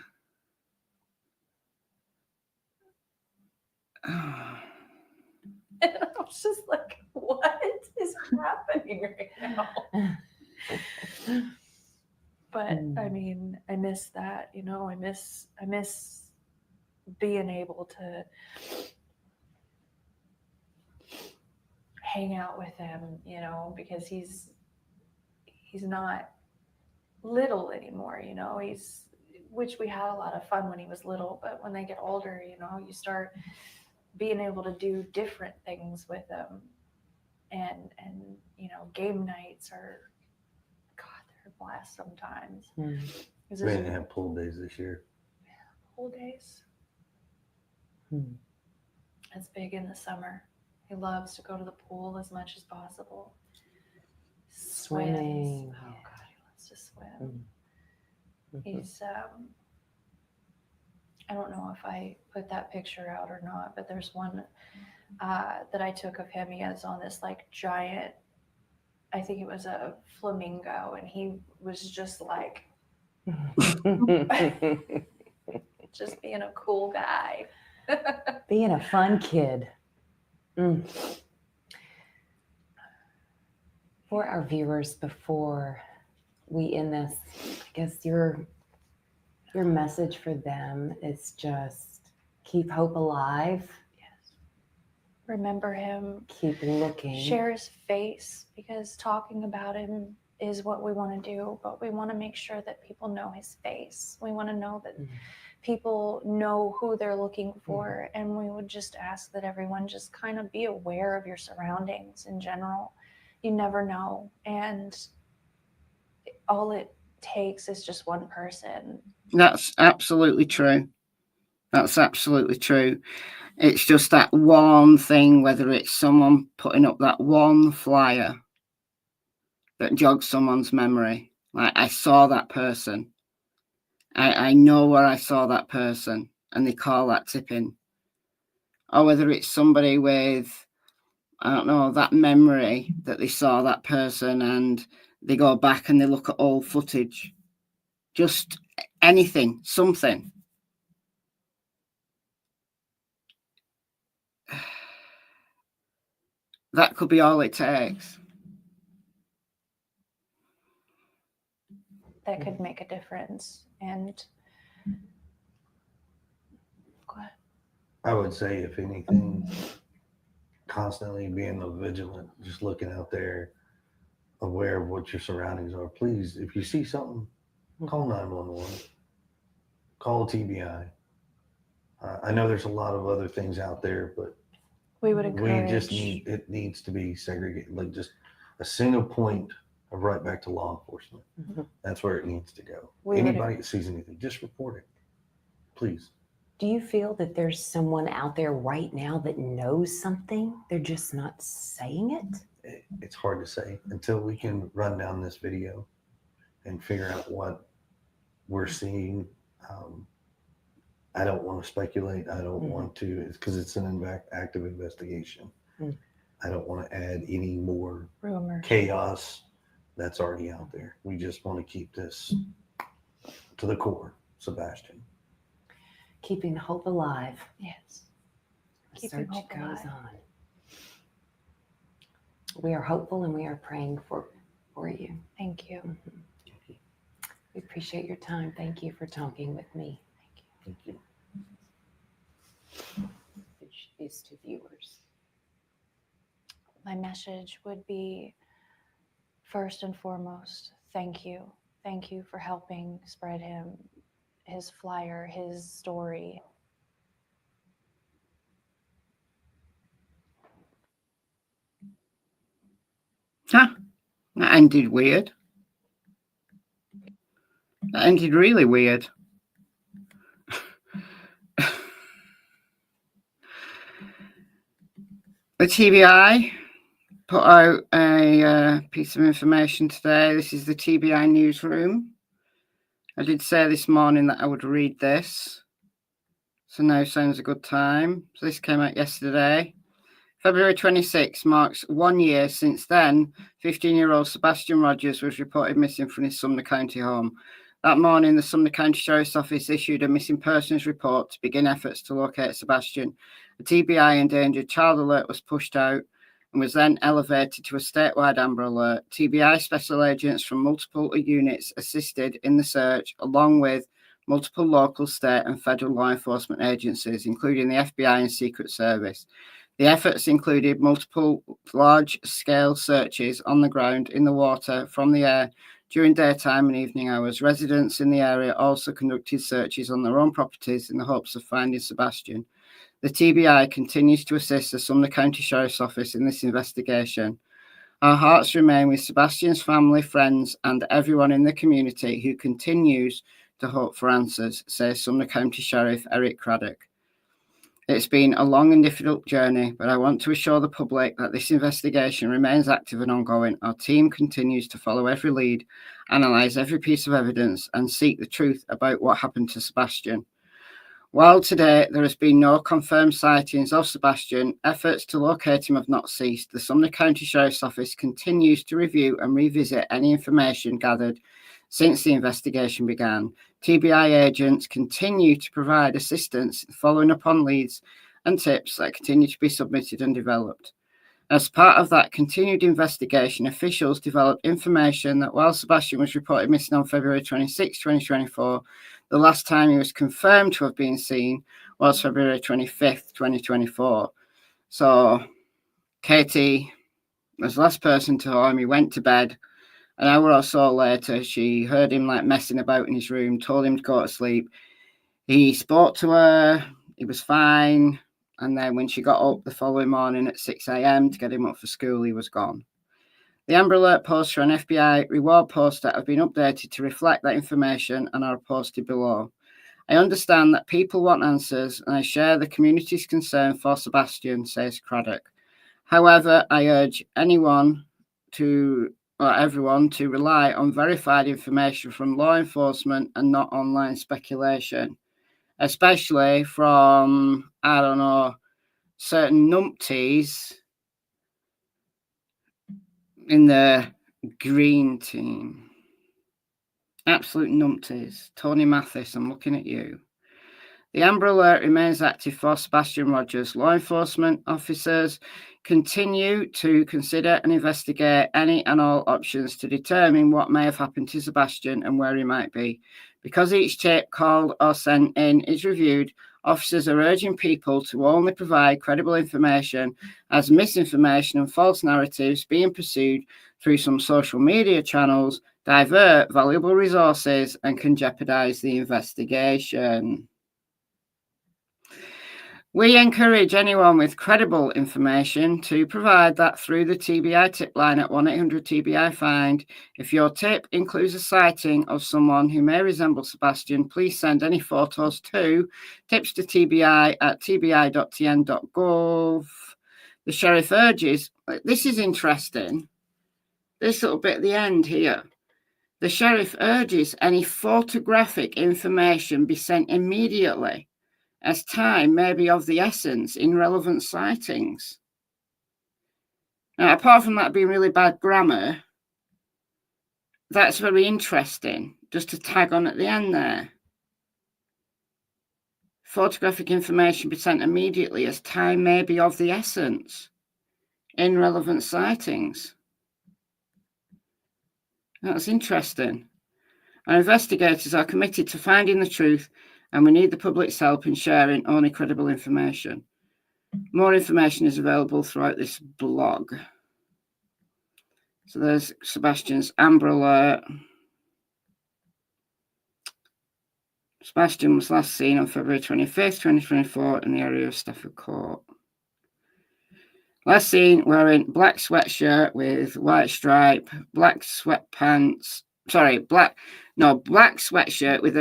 And I was just like, what is happening right now? But I mean, I miss that, you know, I miss being able to hang out with him, you know, because he's not little anymore, you know, which we had a lot of fun when he was little, but when they get older, you know, you start being able to do different things with them, and you know, game nights are, God, they're a blast sometimes. We didn't have pool days this year. Pool days. That's big in the summer. He loves to go to the pool as much as possible. Swimming. Oh God, he loves to swim. He's I don't know if I put that picture out or not, but there's one that I took of him. He has on this like giant, I think it was a flamingo, and he was just like just being a cool guy. Being a fun kid. For our viewers, before we end this, I guess your message for them is just keep hope alive. Yes. Remember him. Keep looking. Share his face, because talking about him is what we want to do, but we want to make sure that people know his face. We want to know that people know who they're looking for. And we would just ask that everyone just kind of be aware of your surroundings in general. You never know. And all it takes is just one person. That's absolutely true. That's absolutely true. It's just that one thing, whether it's someone putting up that one flyer that jogs someone's memory. Like, I saw that person. I know where I saw that person, and they call that tipping. Or whether it's somebody with, I don't know, that memory that they saw that person and they go back and they look at old footage. Just anything, something. That could be all it takes. That could make a difference. And go ahead. I would say, if anything, constantly being vigilant, just looking out there, aware of what your surroundings are. Please, if you see something, call 911, call TBI. I know there's a lot of other things out there, but We would encourage. it needs to be segregated, like just a single point of right back to law enforcement. That's where it needs to go. Anybody that sees anything, just report it, please. Do you feel that there's someone out there right now that knows something? They're just not saying it? It's hard to say until we can run down this video and figure out what we're seeing. I don't want to speculate. I don't want to, because it's an active investigation. I don't want to add any more rumors, chaos that's already out there. We just want to keep this to the core, Sebastian. Keeping hope alive. yes. The Keeping search hope goes alive. on. We are hopeful and we are praying for you. Thank you. We appreciate your time. Thank you for talking with me. Thank you. Which is to viewers. My message would be, first and foremost, thank you. Thank you for helping spread his flyer, his story. Huh? That ended weird. That ended really weird. The TBI put out a piece of information today. This is the TBI Newsroom. I did say this morning that I would read this, so now sounds a good time. So this came out yesterday. February 26 marks 1 year since then 15-year-old Sebastian Rogers was reported missing from his Sumner County home. That morning, the Sumner County Sheriff's Office issued a missing persons report to begin efforts to locate Sebastian. A TBI endangered child alert was pushed out and was then elevated to a statewide Amber Alert. TBI special agents from multiple units assisted in the search, along with multiple local, state, and federal law enforcement agencies, including the FBI and Secret Service. The efforts included multiple large-scale searches on the ground, in the water, from the air, during daytime and evening hours. Residents in the area also conducted searches on their own properties in the hopes of finding Sebastian. The TBI continues to assist the Sumner County Sheriff's Office in this investigation. Our hearts remain with Sebastian's family, friends, and everyone in the community who continues to hope for answers, says Sumner County Sheriff Eric Craddock. It's been a long and difficult journey, but I want to assure the public that this investigation remains active and ongoing. Our team continues to follow every lead, analyse every piece of evidence, and seek the truth about what happened to Sebastian. While today there has been no confirmed sightings of Sebastian, efforts to locate him have not ceased. The Sumner County Sheriff's Office continues to review and revisit any information gathered since the investigation began. TBI agents continue to provide assistance following up on leads and tips that continue to be submitted and developed. As part of that continued investigation, officials developed information that while Sebastian was reported missing on February 26, 2024, the last time he was confirmed to have been seen was February 25th, 2024. So Katie was the last person to whom he went to bed An hour or so later, she heard him like messing about in his room, told him to go to sleep. He spoke to her, he was fine. And then when she got up the following morning at 6 a.m. to get him up for school, he was gone. The Amber Alert poster and FBI reward poster have been updated to reflect that information and are posted below. I understand that people want answers, and I share the community's concern for Sebastian, says Craddock. However, I urge everyone to rely on verified information from law enforcement and not online speculation, especially from, I don't know, certain numpties in the green team. Absolute numpties. Tony Mathis, I'm looking at you. The Amber Alert remains active for Sebastian Rogers. Law enforcement officers continue to consider and investigate any and all options to determine what may have happened to Sebastian and where he might be. Because each tape called or sent in is reviewed, officers are urging people to only provide credible information, as misinformation and false narratives being pursued through some social media channels divert valuable resources and can jeopardize the investigation. We encourage anyone with credible information to provide that through the TBI tip line at 1-800-TBI-FIND. If your tip includes a sighting of someone who may resemble Sebastian, please send any photos to tips@tbi.tn.gov. The sheriff urges, this is interesting, this little bit at the end here. The sheriff urges any photographic information be sent immediately, as time may be of the essence in relevant sightings. Now, apart from that being really bad grammar, that's very interesting, just to tag on at the end there. Photographic information be sent immediately, as time may be of the essence in relevant sightings. That's interesting. Our investigators are committed to finding the truth, and we need the public's help in sharing only credible information. More information is available throughout this blog. So there's Sebastian's Amber Alert. Sebastian was last seen on February 25th, 2024 in the area of Stafford Court. Last seen wearing black sweatshirt with white stripe, black sweatpants. Black sweatshirt with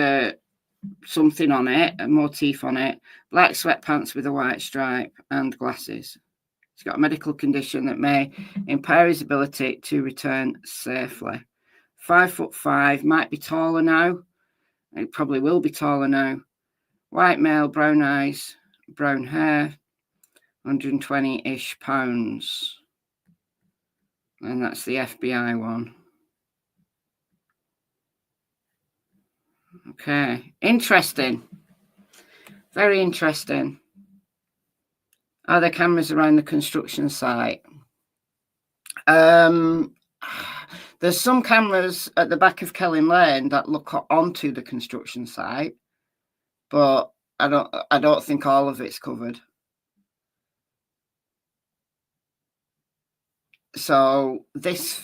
something on it, a motif on it, black sweatpants with a white stripe, and glasses. He's got a medical condition that may impair his ability to return safely. 5'5", might be taller now. He probably will be taller now. White male, brown eyes, brown hair, 120-ish pounds. And that's the FBI one. Okay, interesting. Very interesting. Are there cameras around the construction site? There's some cameras at the back of Kelling Lane that look onto the construction site, but I don't think all of it's covered. So this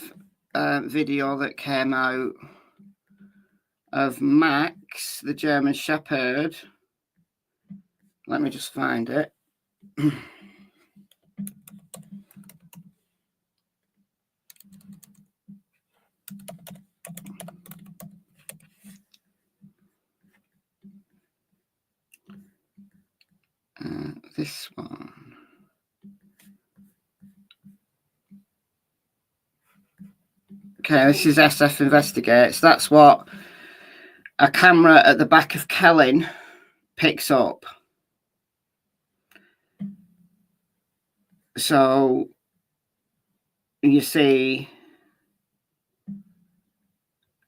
video that came out of Max, the German Shepherd. Let me just find it. This one. Okay, this is SF Investigates. That's what a camera at the back of Kelling picks up. So you see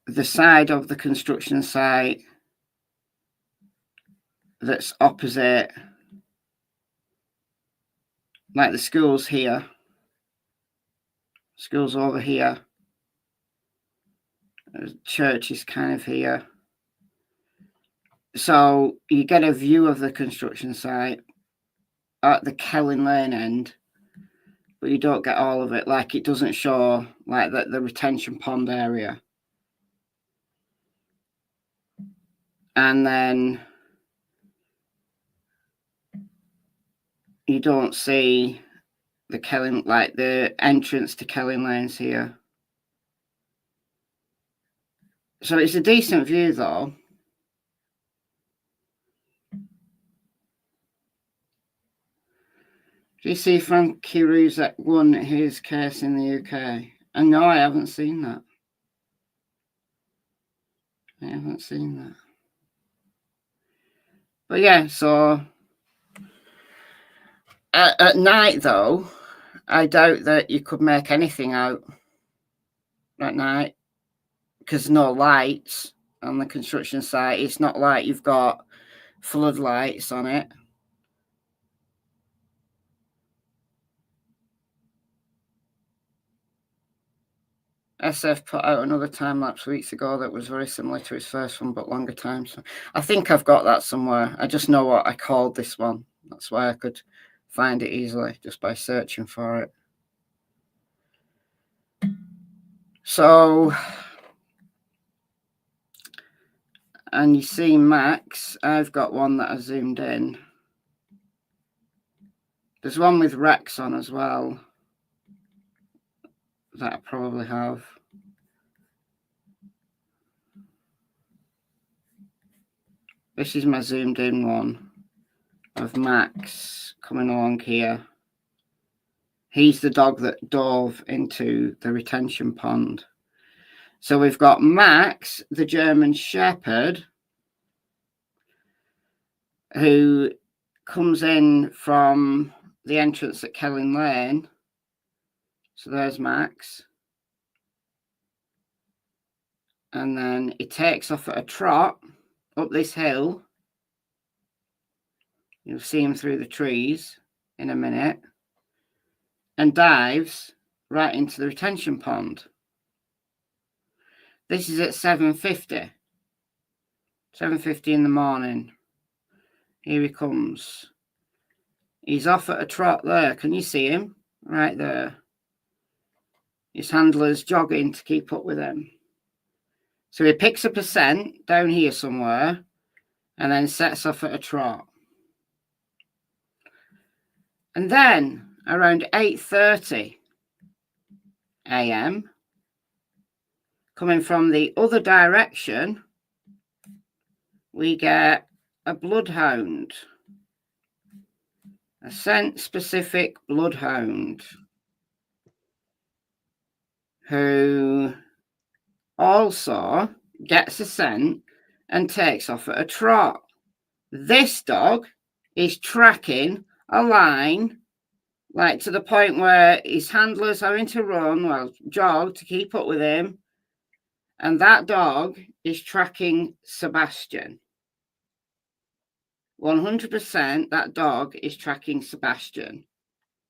the side of the construction site that's opposite, like the school's here, school's over here, the church is kind of here. So you get a view of the construction site at the Kelling Lane end, but you don't get all of it. Like it doesn't show like the retention pond area. And then you don't see the Kelly, like the entrance to Kelly Lanes here. So it's a decent view though. Do you see Frankie Ruzek won his case in the UK? And no, I haven't seen that. I haven't seen that. But yeah, so at night though, I doubt that you could make anything out at night because no lights on the construction site. It's not like you've got floodlights on it. SF put out another time lapse weeks ago that was very similar to his first one, but longer time. So I think I've got that somewhere. I just know what I called this one. That's why I could find it easily just by searching for it. So, and you see Max, I've got one that I zoomed in. There's one with Rex on as well that I probably have. This is my zoomed in one of Max coming along here. He's the dog that dove into the retention pond. So we've got Max, the German Shepherd, who comes in from the entrance at Kelly Lane. So there's Max. And then he takes off at a trot up this hill. You'll see him through the trees in a minute. And dives right into the retention pond. This is at 7:50. 7:50 in the morning. Here he comes. He's off at a trot there. Can you see him? Right there. His handler's jogging to keep up with him. So he picks up a scent down here somewhere and then sets off at a trot. And then around 8:30 a.m., coming from the other direction, we get a bloodhound, a scent-specific bloodhound, who also gets a scent and takes off at a trot. This dog is tracking a line, like to the point where his handler's having to run, well, jog to keep up with him. And that dog is tracking Sebastian. 100% that dog is tracking Sebastian.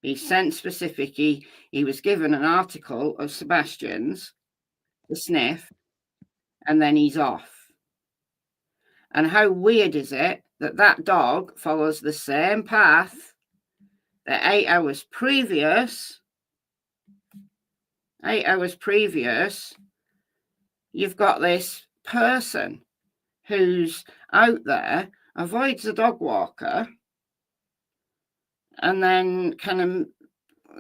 He's scent specific. He was given an article of Sebastian's, the sniff, and then he's off. And how weird is it that that dog follows the same path that 8 hours previous, you've got this person who's out there, avoids the dog walker, and then kind of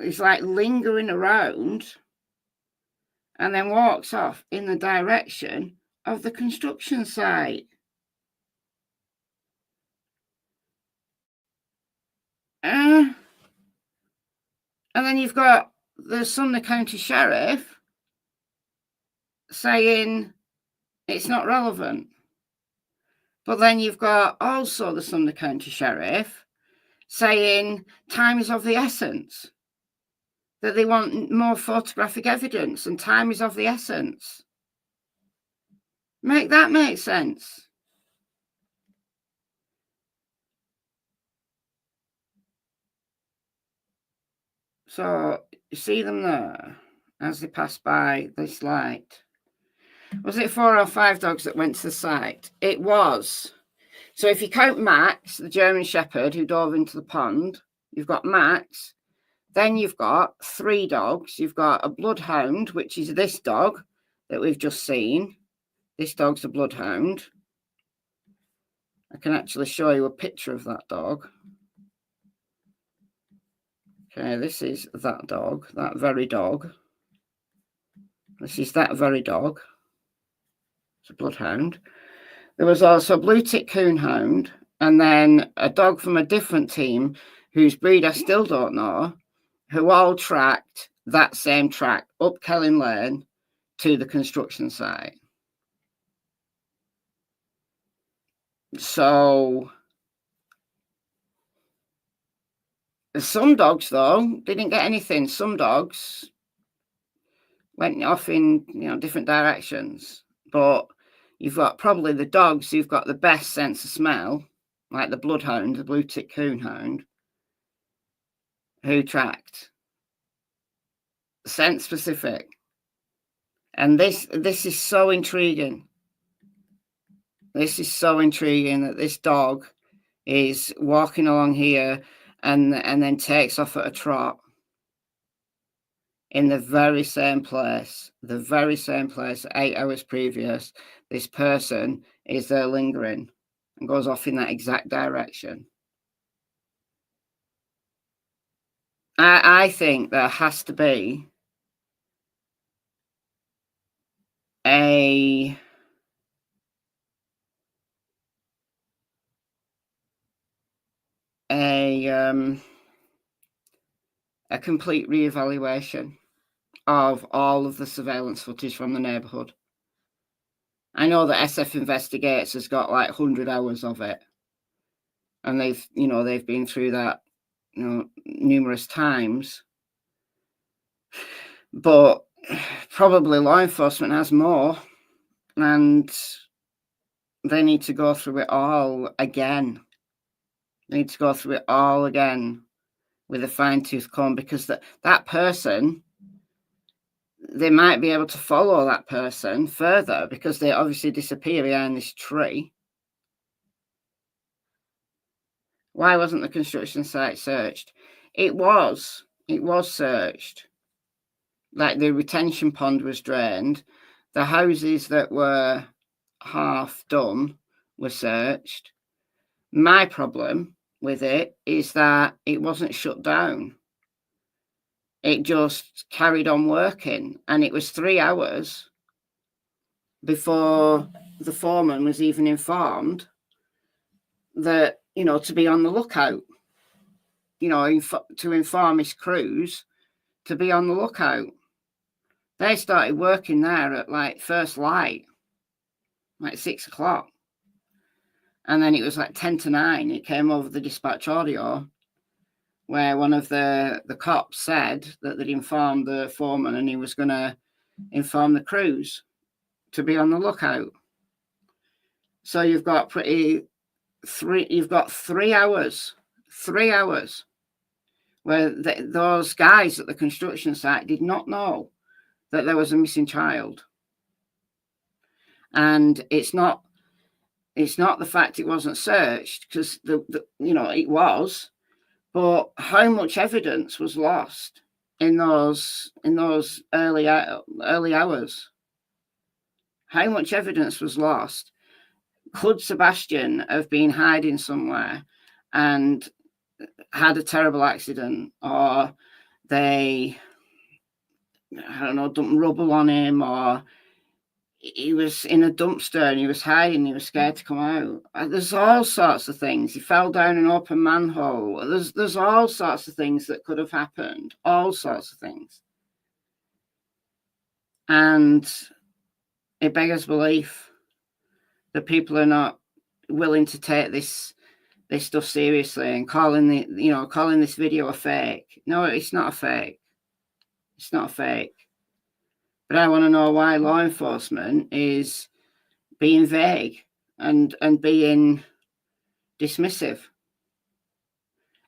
is like lingering around and then walks off in the direction of the construction site. And then you've got the Sumner County Sheriff saying it's not relevant. But then you've got also the Sumner County Sheriff saying time is of the essence, that they want more photographic evidence and time is of the essence. Make that make sense. So you see them there as they pass by this light. Was it 4 or 5 dogs that went to the site? It was. So if you count Max, the German Shepherd who dove into the pond, you've got Max, Then you've got 3 dogs. You've got a bloodhound, which is this dog that we've just seen. This dog's a bloodhound. I can actually show you a picture of that dog. Okay, this is that dog, that very dog. This is that very dog. It's a bloodhound. There was also a blue tick coonhound, and then a dog from a different team whose breed I still don't know, who all tracked that same track up Kelling Lane to the construction site. So some dogs, though, didn't get anything. Some dogs went off in, different directions. But you've got probably the dogs who've got the best sense of smell, like the bloodhound, the blue tick coonhound, who tracked. Scent specific. And this is so intriguing. This is so intriguing that this dog is walking along here and then takes off at a trot in the very same place, 8 hours previous. This person is there lingering and goes off in that exact direction. I think there has to be a complete reevaluation of all of the surveillance footage from the neighbourhood. I know that SF Investigates has got like 100 hours of it, and they've been through that numerous times, but probably law enforcement has more, and they need to go through it all again. They need to go through it all again with a fine-tooth comb, because that person, they might be able to follow that person further, because they obviously disappear behind this tree. Why wasn't the construction site searched? It was searched. Like, the retention pond was drained. The houses that were half done were searched. My problem with it is that it wasn't shut down. It just carried on working, and it was 3 hours before the foreman was even informed that, to be on the lookout, to inform his crews to be on the lookout. They started working there at like first light, like 6 o'clock. And then it was like 10 to 9. It came over the dispatch audio where one of the cops said that they'd informed the foreman, and he was going to inform the crews to be on the lookout. So you've got 3 hours where those guys at the construction site did not know that there was a missing child. And it's not the fact it wasn't searched, because it was, but how much evidence was lost in those early hours? How much evidence was lost? Could Sebastian have been hiding somewhere and had a terrible accident, or they, I don't know, dumped rubble on him, or he was in a dumpster and he was hiding, he was scared to come out? There's all sorts of things. He fell down an open manhole. There's all sorts of things that could have happened, all sorts of things. And it beggars belief that people are not willing to take this stuff seriously and calling this video a fake. No, it's not a fake. It's not a fake. But I want to know why law enforcement is being vague and being dismissive.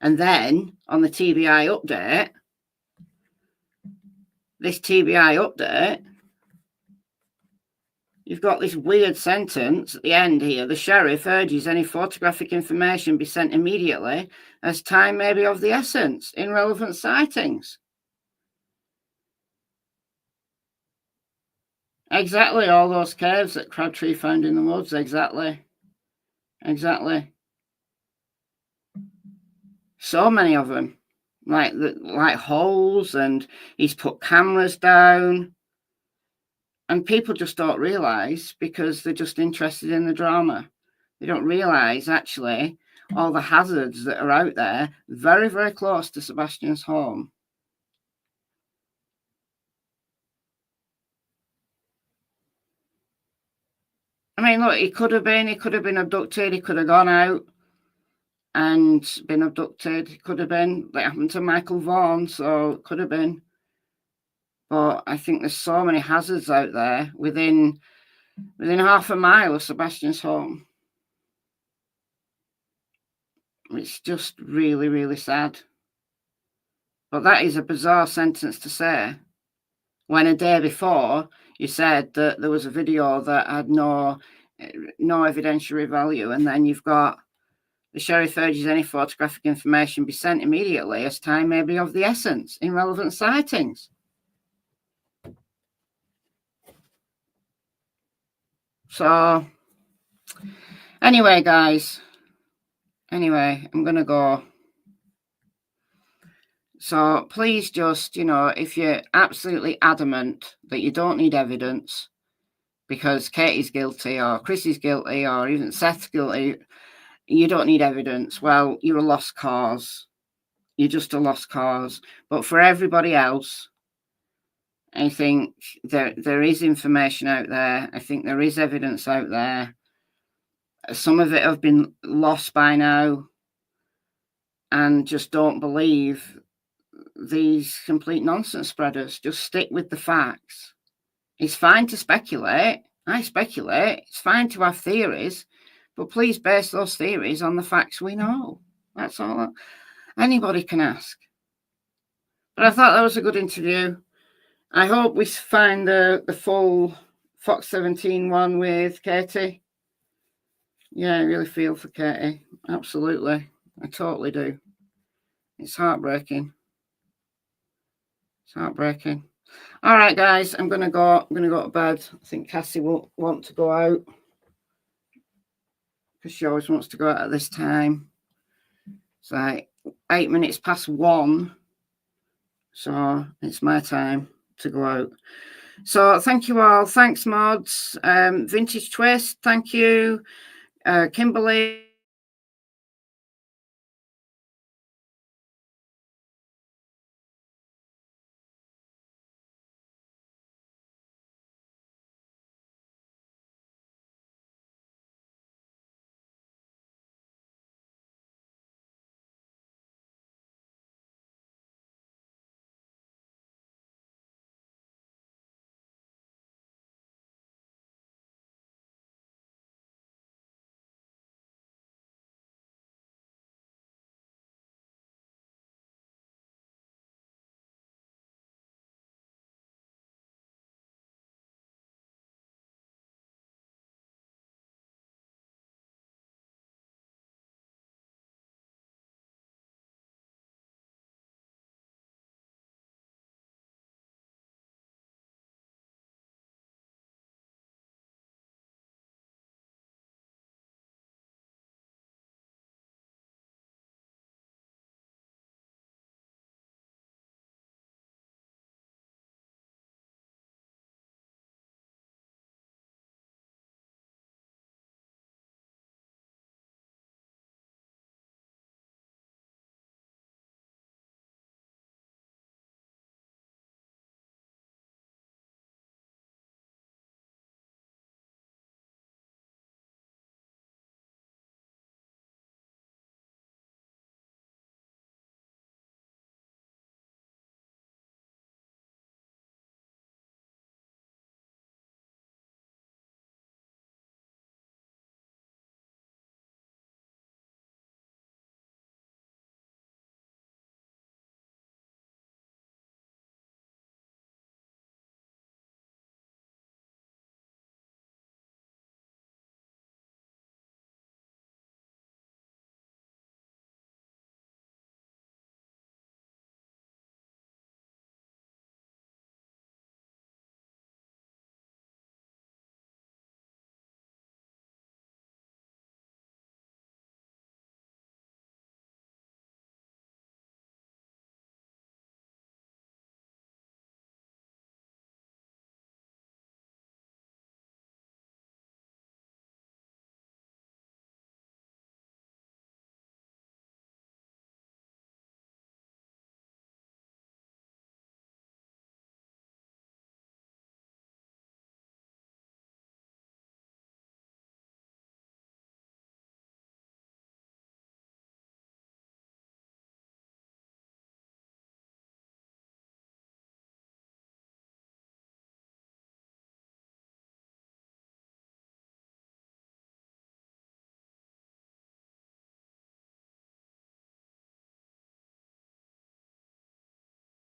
And then on the TBI update, you've got this weird sentence at the end here. The sheriff urges any photographic information be sent immediately, as time may be of the essence in relevant sightings. Exactly, all those caves that Crabtree found in the woods. Exactly. So many of them, like holes, and he's put cameras down, and people just don't realise because they're just interested in the drama. They don't realise actually all the hazards that are out there, very, very close to Sebastian's home. I mean, look, he could have been abducted. He could have gone out and been abducted. It could have been. That happened to Michael Vaughan, so it could have been. But I think there's so many hazards out there within half a mile of Sebastian's home. It's just really, really sad. But that is a bizarre sentence to say, when a day before you said that there was a video that had no evidentiary value, and then you've got the sheriff urges any photographic information be sent immediately, as time may be of the essence in relevant sightings. So anyway, guys, I'm going to go. So please just, if you're absolutely adamant that you don't need evidence because Katie's guilty or Chris is guilty or even Seth's guilty, you don't need evidence. Well, you're a lost cause. You're just a lost cause. But for everybody else, I think there is information out there. I think there is evidence out there. Some of it have been lost by now, and just don't believe these complete nonsense spreaders. Just stick with the facts. It's fine to speculate. I speculate. It's fine to have theories, but please base those theories on the facts we know. That's all anybody can ask. But I thought that was a good interview. I hope we find the full Fox 17 one with Katie. Yeah, I really feel for Katie. Absolutely. I totally do. It's heartbreaking. It's heartbreaking. All right, guys, I'm gonna go to bed. I think Cassie will want to go out because she always wants to go out at this time. It's like 8 minutes past 1, so it's my time to go out. So thank you all. Thanks, mods. Vintage Twist, thank you. Kimberly.